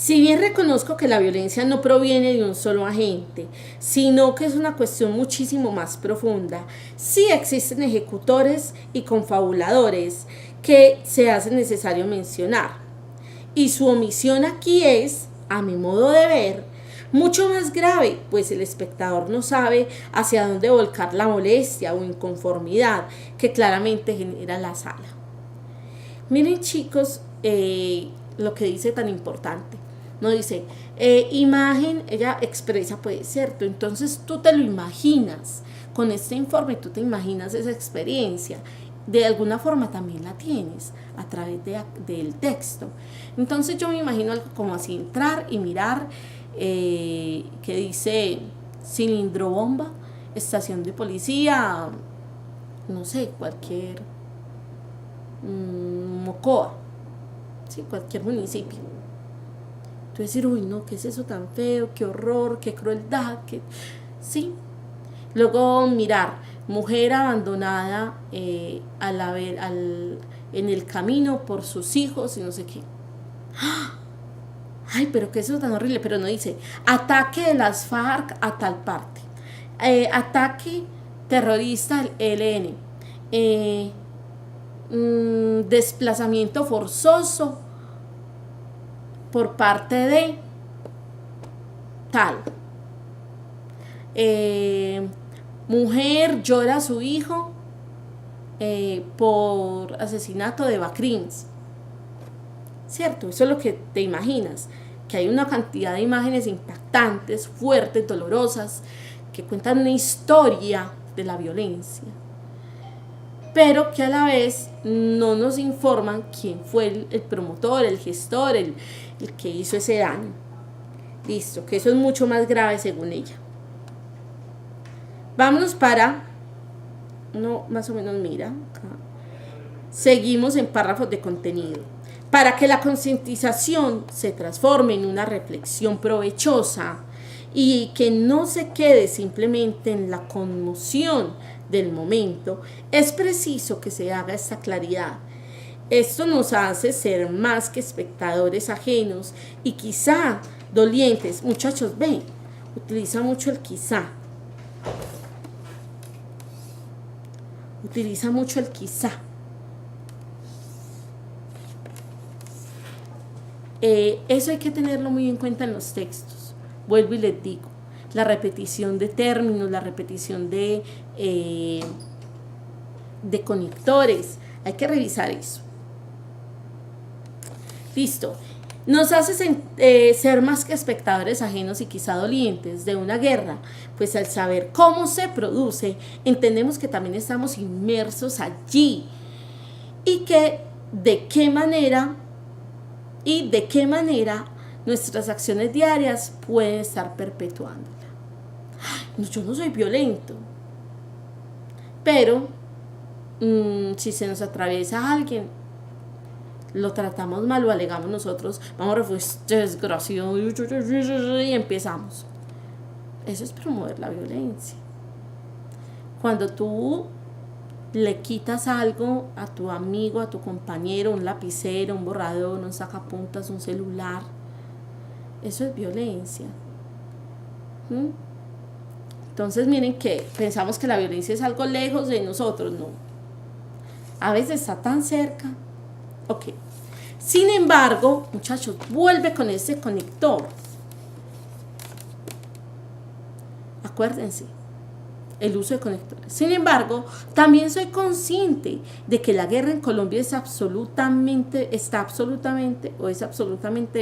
A: Si bien reconozco que la violencia no proviene de un solo agente, sino que es una cuestión muchísimo más profunda, sí existen ejecutores y confabuladores que se hace necesario mencionar. Y su omisión aquí es, a mi modo de ver, mucho más grave, pues el espectador no sabe hacia dónde volcar la molestia o inconformidad que claramente genera la sala. Miren chicos, lo que dice tan importante. No dice, imagen, ella expresa, pues, ¿cierto? Entonces tú te lo imaginas, con este informe tú te imaginas esa experiencia, de alguna forma también la tienes a través del texto. Entonces yo me imagino algo como así, entrar y mirar, que dice cilindro bomba, estación de policía, no sé, cualquier Mocoa, ¿sí? Cualquier municipio. Tú decir, uy, no, ¿qué es eso tan feo? Qué horror, qué crueldad, qué... Sí. Luego mirar, mujer abandonada en el camino por sus hijos y no sé qué. Ay, pero qué es eso tan horrible, pero no dice, ataque de las FARC a tal parte. Ataque terrorista al ELN. Desplazamiento forzoso por parte de tal. Mujer llora a su hijo por asesinato de Bacrims. ¿Cierto? Eso es lo que te imaginas. Que hay una cantidad de imágenes impactantes, fuertes, dolorosas, que cuentan una historia de la violencia, pero que a la vez no nos informan quién fue el promotor, el gestor, el que hizo ese daño. Listo, que eso es mucho más grave según ella. Vámonos para, no, más o menos mira, acá. Seguimos en párrafos de contenido. Para que la concientización se transforme en una reflexión provechosa y que no se quede simplemente en la conmoción del momento, es preciso que se haga esta claridad. Esto nos hace ser más que espectadores ajenos y quizá dolientes. Muchachos, ven, utiliza mucho el quizá. Utiliza mucho el quizá. Eso hay que tenerlo muy en cuenta en los textos. Vuelvo y les digo, la repetición de términos, la repetición de conectores, hay que revisar eso. Listo. Nos hace ser más que espectadores ajenos y quizá dolientes de una guerra, pues al saber cómo se produce, entendemos que también estamos inmersos allí y que de qué manera nuestras acciones diarias pueden estar perpetuándola. Yo no soy violento, pero si se nos atraviesa alguien, lo tratamos mal, lo alegamos nosotros, vamos a refugio desgraciado y empezamos. Eso es promover la violencia. Cuando tú le quitas algo a tu amigo, a tu compañero, un lapicero, un borrador, un sacapuntas, un celular, eso es violencia. Entonces miren que pensamos que la violencia es algo lejos de nosotros, no. A veces está tan cerca. Ok. Sin embargo, muchachos, vuelve con ese conector. Acuérdense, el uso de conectores. Sin embargo, también soy consciente de que la guerra en Colombia está absolutamente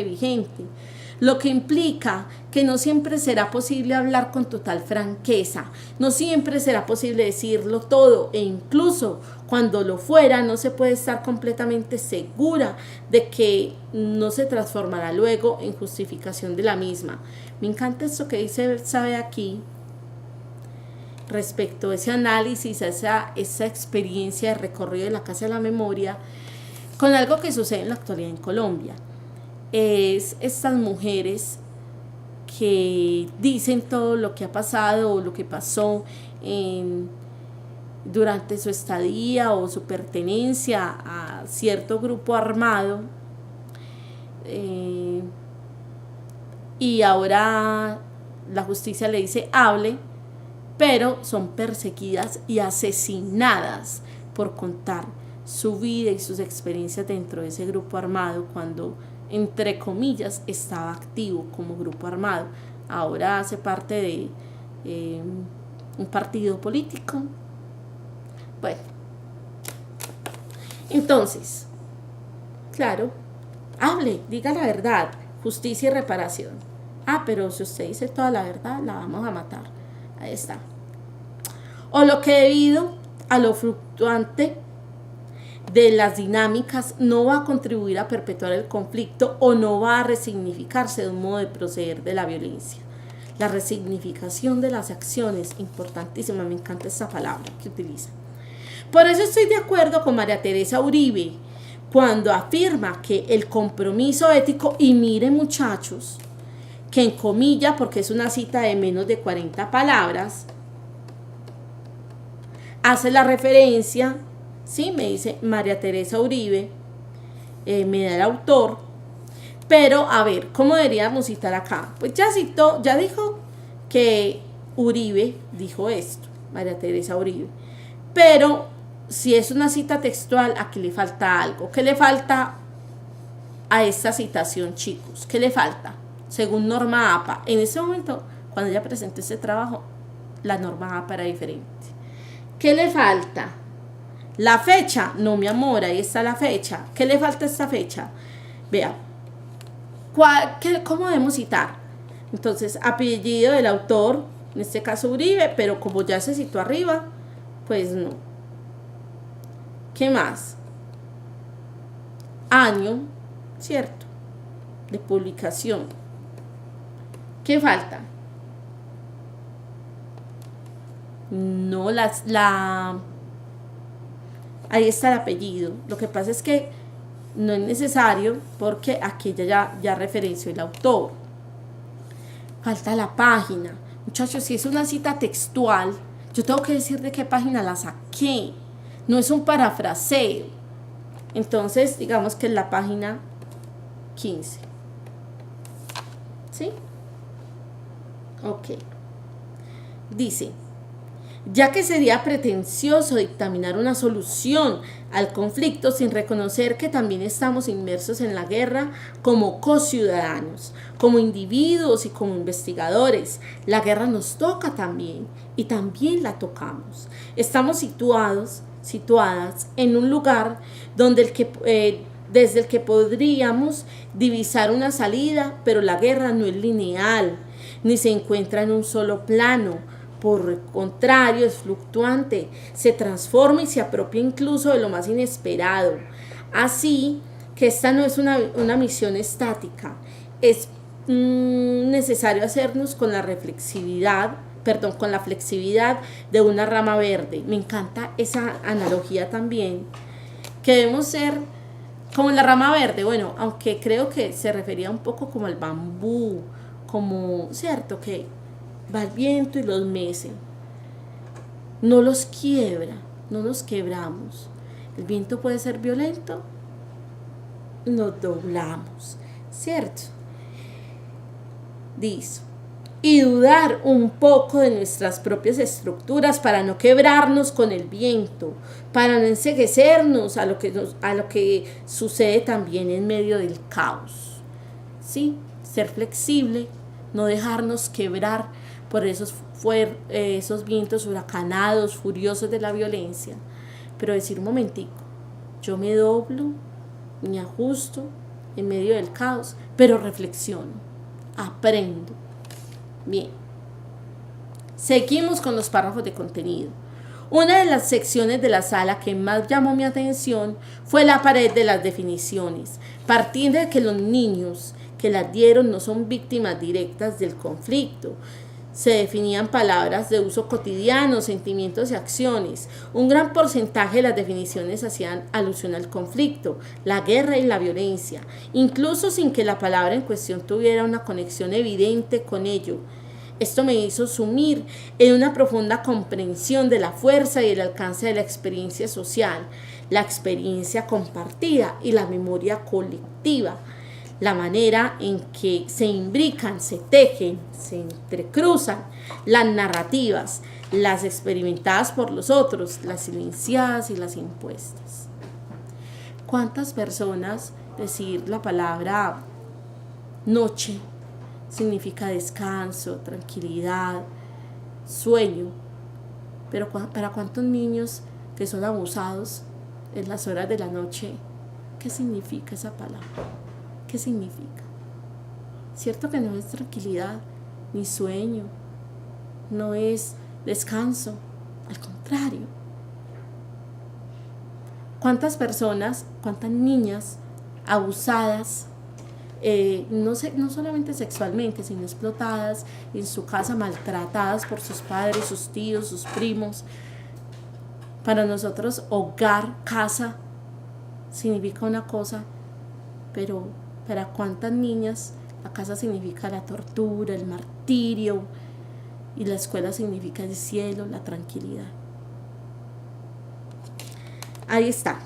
A: vigente, lo que implica que no siempre será posible hablar con total franqueza, no siempre será posible decirlo todo, e incluso cuando lo fuera no se puede estar completamente segura de que no se transformará luego en justificación de la misma. Me encanta esto que dice Sabe aquí respecto a ese análisis, a esa experiencia de recorrido de la Casa de la Memoria con algo que sucede en la actualidad en Colombia. Es estas mujeres que dicen todo lo que ha pasado o lo que pasó durante su estadía o su pertenencia a cierto grupo armado, y ahora la justicia le dice hable, pero son perseguidas y asesinadas por contar su vida y sus experiencias dentro de ese grupo armado cuando, entre comillas, estaba activo como grupo armado. Ahora hace parte de un partido político. Bueno, entonces, claro, hable, diga la verdad, justicia y reparación. Ah, pero si usted dice toda la verdad, la vamos a matar. Ahí está. O lo que debido a lo fluctuante de las dinámicas no va a contribuir a perpetuar el conflicto o no va a resignificarse de un modo de proceder de la violencia. La resignificación de las acciones, importantísima, me encanta esa palabra que utiliza. Por eso estoy de acuerdo con María Teresa Uribe cuando afirma que el compromiso ético, y miren muchachos, que en comilla, porque es una cita de menos de 40 palabras, hace la referencia, ¿sí? Me dice María Teresa Uribe, me da el autor, pero a ver, ¿cómo deberíamos citar acá? Pues ya citó, ya dijo que Uribe dijo esto, María Teresa Uribe, pero si es una cita textual, aquí le falta algo. ¿Qué le falta a esta citación, chicos? ¿Qué le falta? Según norma APA, en ese momento, cuando ella presentó este trabajo, la norma APA era diferente. ¿Qué le falta? La fecha, no mi amor, ahí está la fecha. ¿Qué le falta a esta fecha? Vea, ¿cómo debemos citar? Entonces, apellido del autor, en este caso Uribe, pero como ya se citó arriba, pues no. ¿Qué más? Año, ¿cierto? De publicación. ¿Qué falta? No, ahí está el apellido. Lo que pasa es que no es necesario porque aquí ya referenció el autor. Falta la página. Muchachos, si es una cita textual, yo tengo que decir de qué página la saqué. No es un parafraseo. Entonces, digamos que es la página 15. ¿Sí? Ok. Dice, ya que sería pretencioso dictaminar una solución al conflicto sin reconocer que también estamos inmersos en la guerra como co-ciudadanos, como individuos y como investigadores. La guerra nos toca también y también la tocamos. Estamos situadas en un lugar donde desde el que podríamos divisar una salida, pero la guerra no es lineal, ni se encuentra en un solo plano. Por el contrario, es fluctuante, se transforma y se apropia incluso de lo más inesperado. Así que esta no es una misión estática, es necesario hacernos con la flexibilidad de una rama verde. Me encanta esa analogía también, que debemos ser como la rama verde, bueno, aunque creo que se refería un poco como al bambú, como, cierto, que va el viento y los mece, no los quiebra, no nos quebramos. El viento puede ser violento, nos doblamos, ¿cierto? Dice, y dudar un poco de nuestras propias estructuras para no quebrarnos con el viento, para no enceguecernos a lo que sucede también en medio del caos. ¿Sí? Ser flexible, no dejarnos quebrar por esos vientos huracanados, furiosos de la violencia, pero decir un momentico, yo me doblo, me ajusto en medio del caos, pero reflexiono, aprendo. Bien, seguimos con los párrafos de contenido. Una de las secciones de la sala que más llamó mi atención fue la pared de las definiciones, partiendo de que los niños que las dieron no son víctimas directas del conflicto. Se definían palabras de uso cotidiano, sentimientos y acciones. Un gran porcentaje de las definiciones hacían alusión al conflicto, la guerra y la violencia, incluso sin que la palabra en cuestión tuviera una conexión evidente con ello. Esto me hizo sumir en una profunda comprensión de la fuerza y el alcance de la experiencia social, la experiencia compartida y la memoria colectiva. la manera en que se imbrican, se tejen, se entrecruzan las narrativas, las experimentadas por los otros, las silenciadas y las impuestas. ¿Cuántas personas decir la palabra noche significa descanso, tranquilidad, sueño? Pero para cuántos niños que son abusados en las horas de la noche, ¿qué significa esa palabra? ¿Qué significa? Cierto que no es tranquilidad, ni sueño, no es descanso, al contrario. ¿Cuántas personas, cuántas niñas abusadas, no solamente sexualmente, sino explotadas en su casa, maltratadas por sus padres, sus tíos, sus primos? Para nosotros hogar, casa, significa una cosa, pero para cuántas niñas la casa significa la tortura, el martirio, y la escuela significa el cielo, la tranquilidad. Ahí está.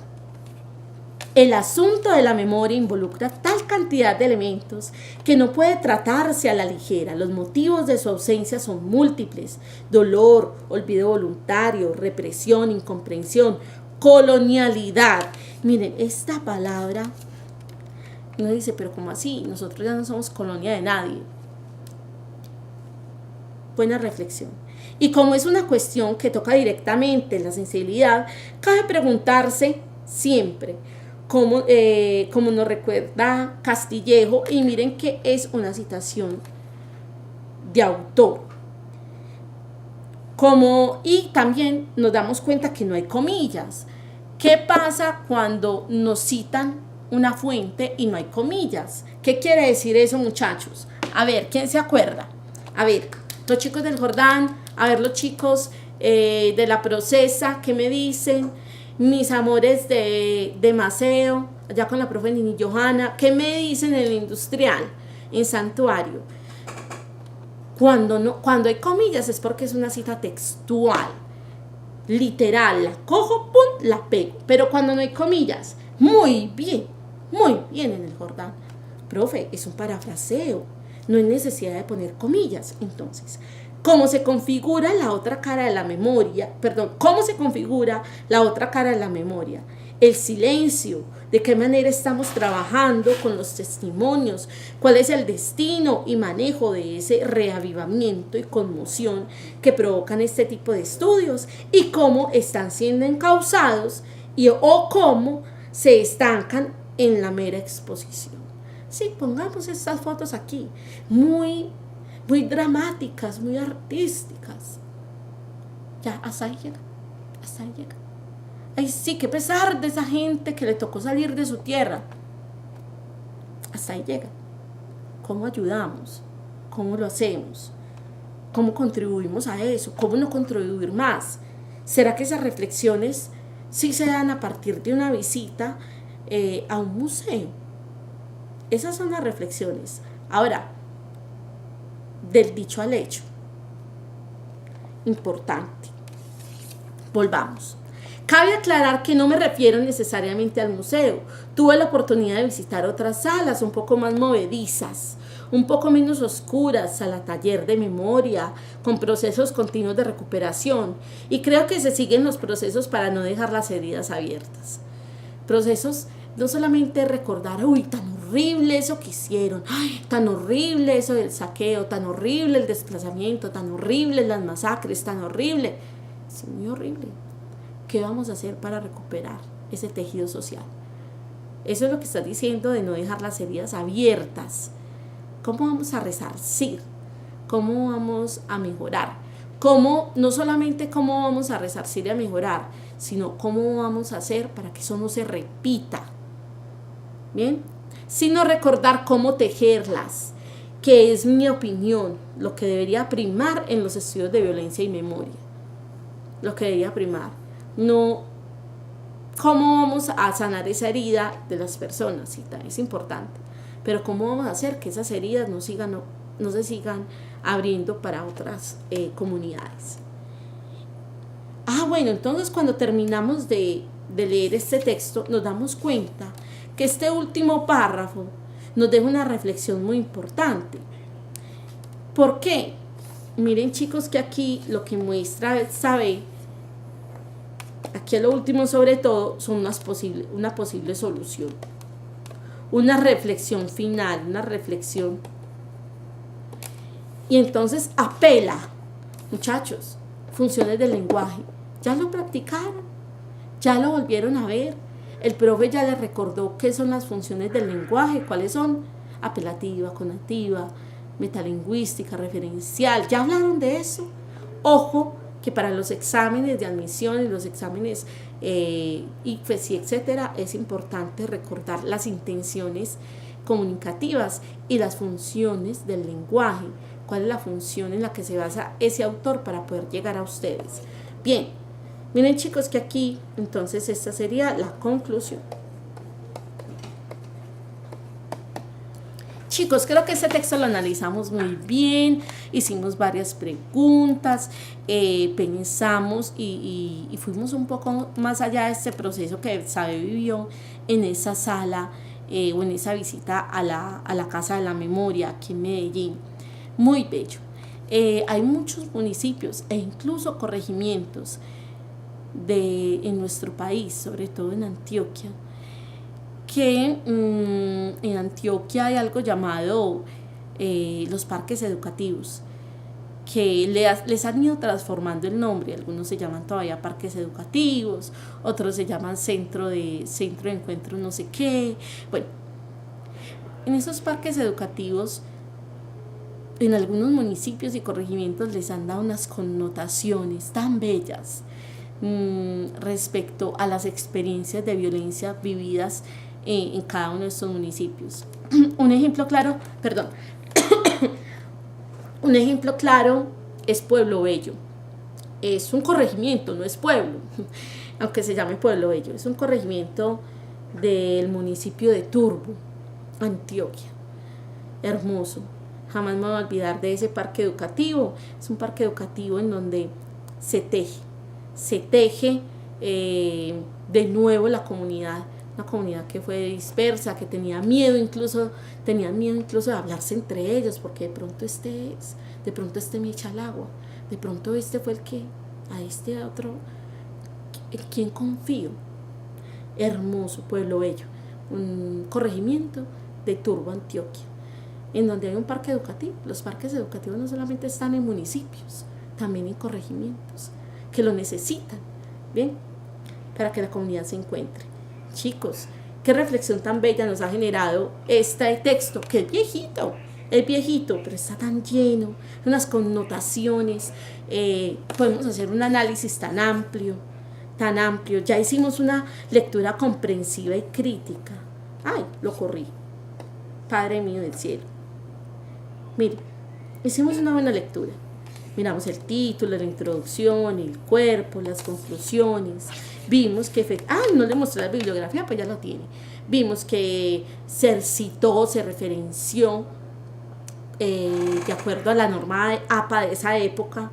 A: El asunto de la memoria involucra tal cantidad de elementos que no puede tratarse a la ligera. Los motivos de su ausencia son múltiples: dolor, olvido voluntario, represión, incomprensión, colonialidad. Miren, esta palabra, uno dice, pero ¿cómo así? Nosotros ya no somos colonia de nadie. Buena reflexión. Y como es una cuestión que toca directamente la sensibilidad, cabe preguntarse siempre, como nos recuerda Castillejo, y miren que es una citación de autor. Y también nos damos cuenta que no hay comillas. ¿Qué pasa cuando nos citan una fuente y no hay comillas? ¿Qué quiere decir eso, muchachos? A ver, ¿quién se acuerda? A ver, los chicos del Jordán, a ver, los chicos de la Procesa, ¿qué me dicen? Mis amores de Maceo, allá con la profe Nini Johanna, ¿qué me dicen en el Industrial, en Santuario? Cuando hay comillas es porque es una cita textual, literal, la cojo, pum, la pego. Pero cuando no hay comillas, muy bien en el Jordán. Profe, es un parafraseo, no hay necesidad de poner comillas. Entonces, ¿cómo se configura la otra cara de la memoria? ¿Cómo se configura la otra cara de la memoria? El silencio, de qué manera estamos trabajando con los testimonios, cuál es el destino y manejo de ese reavivamiento y conmoción que provocan este tipo de estudios, y cómo están siendo encausados o cómo se estancan en la mera exposición. Sí, pongamos estas fotos aquí, muy dramáticas, muy artísticas. Ya, hasta ahí llega. Ay, sí, qué pesar de esa gente que le tocó salir de su tierra. Hasta ahí llega. ¿Cómo ayudamos? ¿Cómo lo hacemos? ¿Cómo contribuimos a eso? ¿Cómo no contribuir más? ¿Será que esas reflexiones sí se dan a partir de una visita a un museo? Esas son las reflexiones. Ahora, del dicho al hecho. Importante. Volvamos. Cabe aclarar que no me refiero necesariamente al museo. Tuve la oportunidad de visitar otras salas un poco más movedizas, un poco menos oscuras, sala taller de memoria, con procesos continuos de recuperación. Y creo que se siguen los procesos para no dejar las heridas abiertas. Procesos no solamente recordar, uy, tan horrible eso que hicieron, ay, tan horrible eso del saqueo, tan horrible el desplazamiento, tan horrible las masacres, tan horrible. Es muy horrible. ¿Qué vamos a hacer para recuperar ese tejido social? Eso es lo que está diciendo, de no dejar las heridas abiertas. ¿Cómo vamos a resarcir? ¿Cómo vamos a mejorar? No solamente cómo vamos a resarcir y a mejorar, sino cómo vamos a hacer para que eso no se repita. Bien, sino recordar cómo tejerlas, que es mi opinión, lo que debería primar en los estudios de violencia y memoria. Lo que debería primar. No cómo vamos a sanar esa herida de las personas, sí, es importante, pero cómo vamos a hacer que esas heridas no se sigan abriendo para otras comunidades. Bueno, entonces cuando terminamos de leer este texto nos damos cuenta que este último párrafo nos deja una reflexión muy importante. ¿Por qué? Miren, chicos, que aquí lo que muestra, sabe, aquí a lo último sobre todo son una posible solución, una reflexión final, una reflexión. Y entonces apela, muchachos, funciones del lenguaje. Ya lo practicaron, ya lo volvieron a ver. El profe ya les recordó qué son las funciones del lenguaje, cuáles son: apelativa, conativa, metalingüística, referencial. ¿Ya hablaron de eso? Ojo, que para los exámenes de admisión y los exámenes ICFES y etcétera, es importante recordar las intenciones comunicativas y las funciones del lenguaje. ¿Cuál es la función en la que se basa ese autor para poder llegar a ustedes? Bien, miren, chicos, que aquí entonces esta sería la conclusión. Chicos, creo que este texto lo analizamos muy bien, hicimos varias preguntas, pensamos y fuimos un poco más allá de este proceso que Sabe vivió en esa sala o en esa visita a la Casa de la Memoria aquí en Medellín. Muy bello. Hay muchos municipios e incluso corregimientos en nuestro país, sobre todo en Antioquia, que en Antioquia hay algo llamado los parques educativos, que les han ido transformando el nombre. Algunos se llaman todavía parques educativos, otros se llaman centro de encuentro no sé qué. Bueno, en esos parques educativos, en algunos municipios y corregimientos les han dado unas connotaciones tan bellas respecto a las experiencias de violencia vividas en cada uno de estos municipios. Un ejemplo claro es Pueblo Bello. Es un corregimiento, no es pueblo, aunque se llame Pueblo Bello. Es un corregimiento del municipio de Turbo, Antioquia. Hermoso. Jamás me voy a olvidar de ese parque educativo. Es un parque educativo en donde se teje de nuevo la comunidad, una comunidad que fue dispersa, que tenía miedo incluso de hablarse entre ellos, porque de pronto este me echa al agua, de pronto este fue el que, a este otro, ¿en quién confío? Hermoso Pueblo Bello, un corregimiento de Turbo, Antioquia, en donde hay un parque educativo. Los parques educativos no solamente están en municipios, también en corregimientos que lo necesitan, ¿bien? Para que la comunidad se encuentre. Chicos, qué reflexión tan bella nos ha generado este texto, que es viejito, pero está tan lleno de unas connotaciones. Podemos hacer un análisis tan amplio. Ya hicimos una lectura comprensiva y crítica. Ay, lo corrí. Padre mío del cielo. Mire, hicimos una buena lectura. Miramos el título, la introducción, el cuerpo, las conclusiones. Vimos que... no le mostré la bibliografía, pues ya lo tiene. Vimos que se citó, se referenció, de acuerdo a la norma de APA de esa época,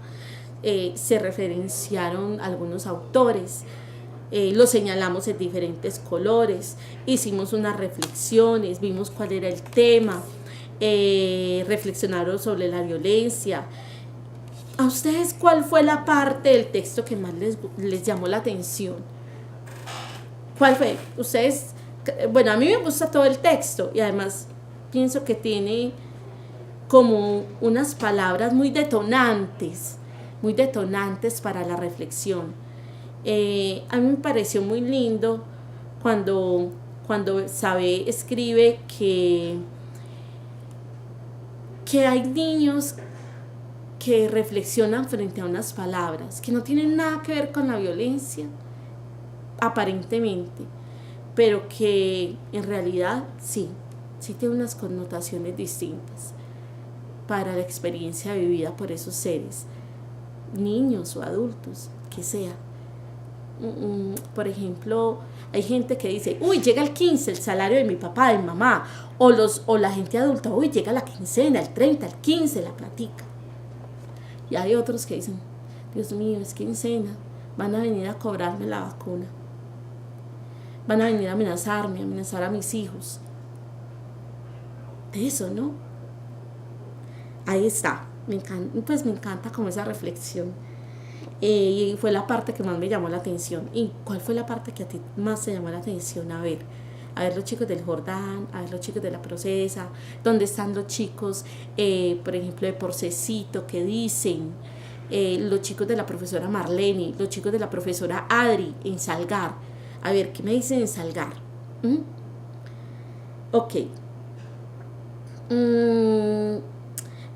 A: se referenciaron algunos autores. Los señalamos en diferentes colores. Hicimos unas reflexiones, vimos cuál era el tema. Reflexionaron sobre la violencia. ¿A ustedes cuál fue la parte del texto que más les llamó la atención? ¿Cuál fue? Ustedes, bueno, a mí me gusta todo el texto y además pienso que tiene como unas palabras muy detonantes para la reflexión. A mí me pareció muy lindo cuando Sabe escribe que hay niños que reflexionan frente a unas palabras que no tienen nada que ver con la violencia, aparentemente, pero que en realidad sí tiene unas connotaciones distintas para la experiencia vivida por esos seres, niños o adultos, que sea. Por ejemplo, hay gente que dice, uy, llega el 15, el salario de mi papá, de mi mamá, o la gente adulta, uy, llega la quincena, el 30, el 15, la platica. Y hay otros que dicen, Dios mío, es quincena, van a venir a cobrarme la vacuna, van a venir a amenazar a mis hijos. de eso, ¿no? Ahí está, me encanta, pues me encanta como esa reflexión. Y fue la parte que más me llamó la atención. ¿Y cuál fue la parte que a ti más te llamó la atención? A ver los chicos del Jordán, a ver los chicos de la Procesa, dónde están los chicos, por ejemplo, de Porcecito, que dicen, los chicos de la profesora Marlene, los chicos de la profesora Adri en Salgar. A ver, ¿qué me dicen en Salgar? ¿Mm? Ok.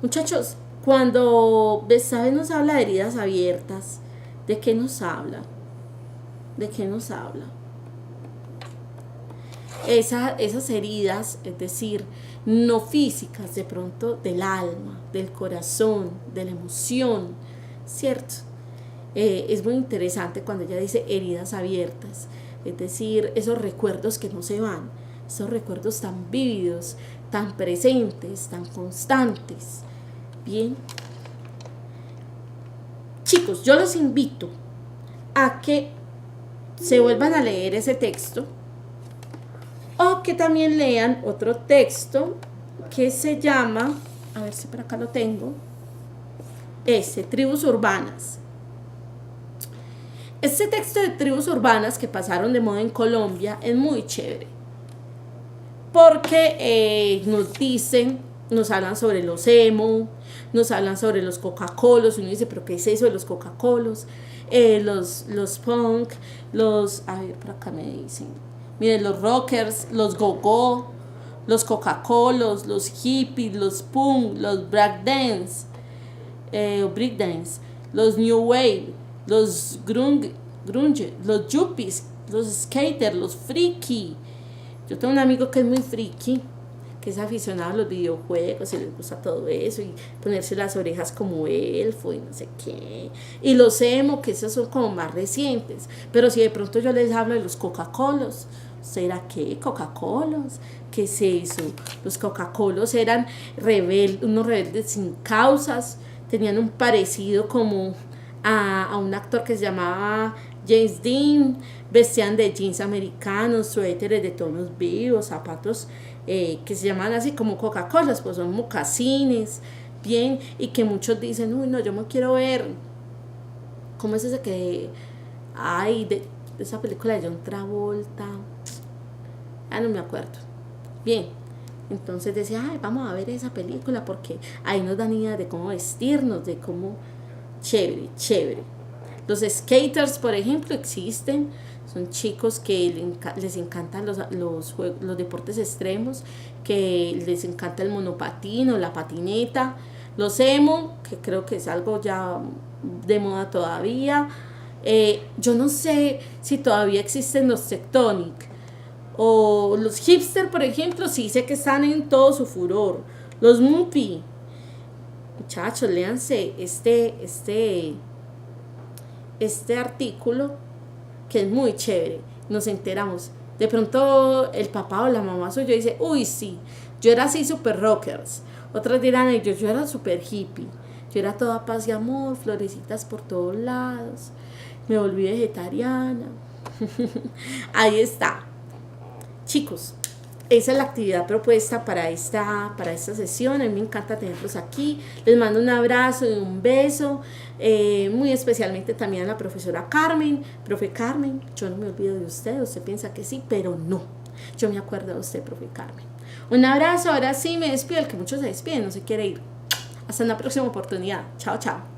A: Muchachos, cuando Betsabe nos habla de heridas abiertas, ¿de qué nos habla? ¿De qué nos habla? Esas heridas, es decir, no físicas, de pronto del alma, del corazón, de la emoción, ¿cierto? Es muy interesante cuando ella dice heridas abiertas, es decir, esos recuerdos que no se van, esos recuerdos tan vívidos, tan presentes, tan constantes. Bien, chicos, yo los invito a que se vuelvan a leer ese texto o que también lean otro texto que se llama, a ver si por acá lo tengo, Tribus Urbanas. Este texto de tribus urbanas que pasaron de moda en Colombia es muy chévere porque nos dicen, nos hablan sobre los emo, nos hablan sobre los Coca-Colos. Uno dice, pero ¿qué es eso de los Coca-Colos? Los punk, a ver, por acá me dicen, miren, los rockers, los go-go, los Coca-Colos, los hippies, los punk, los breakdance, los new wave, los grunge, los yuppies, los skaters, los friki. Yo tengo un amigo que es muy friki, que es aficionado a los videojuegos y les gusta todo eso y ponerse las orejas como elfo y no sé qué. Y los emo, que esos son como más recientes. Pero si de pronto yo les hablo de los Coca-Colos, ¿será qué? ¿Coca-Colos? ¿Qué es eso? Los Coca-Colos eran unos rebeldes sin causas, tenían un parecido como a un actor que se llamaba James Dean, vestían de jeans americanos, suéteres de tonos vivos, zapatos que se llaman así como Coca-Colas, pues son mocasines, bien, y que muchos dicen, uy, no, yo me quiero ver, ¿cómo es ese que hay de esa película de John Travolta? No me acuerdo. Bien, entonces decía, ay, vamos a ver esa película porque ahí nos dan ideas de cómo vestirnos, de cómo, chévere, chévere. Los skaters, por ejemplo, existen. Son chicos que les encantan los deportes extremos, que les encanta el monopatín o la patineta. Los emo, que creo que es algo ya de moda todavía. Yo no sé si todavía existen los tectonic. O los hipster, por ejemplo, sí sé que están en todo su furor. Los mupi. Muchachos, léanse este artículo que es muy chévere. Nos enteramos. De pronto el papá o la mamá suyo dice, uy, sí, yo era así super rockers. Otras dirán, yo era super hippie. Yo era toda paz y amor, florecitas por todos lados. Me volví vegetariana. Ahí está. Chicos, esa es la actividad propuesta para esta sesión. A mí me encanta tenerlos aquí. Les mando un abrazo y un beso, muy especialmente también a la profesora Carmen. Profe Carmen, yo no me olvido de usted. Usted piensa que sí, pero no. Yo me acuerdo de usted, profe Carmen. Un abrazo. Ahora sí me despido. El que muchos se despiden no se quiere ir. Hasta una próxima oportunidad. Chao, chao.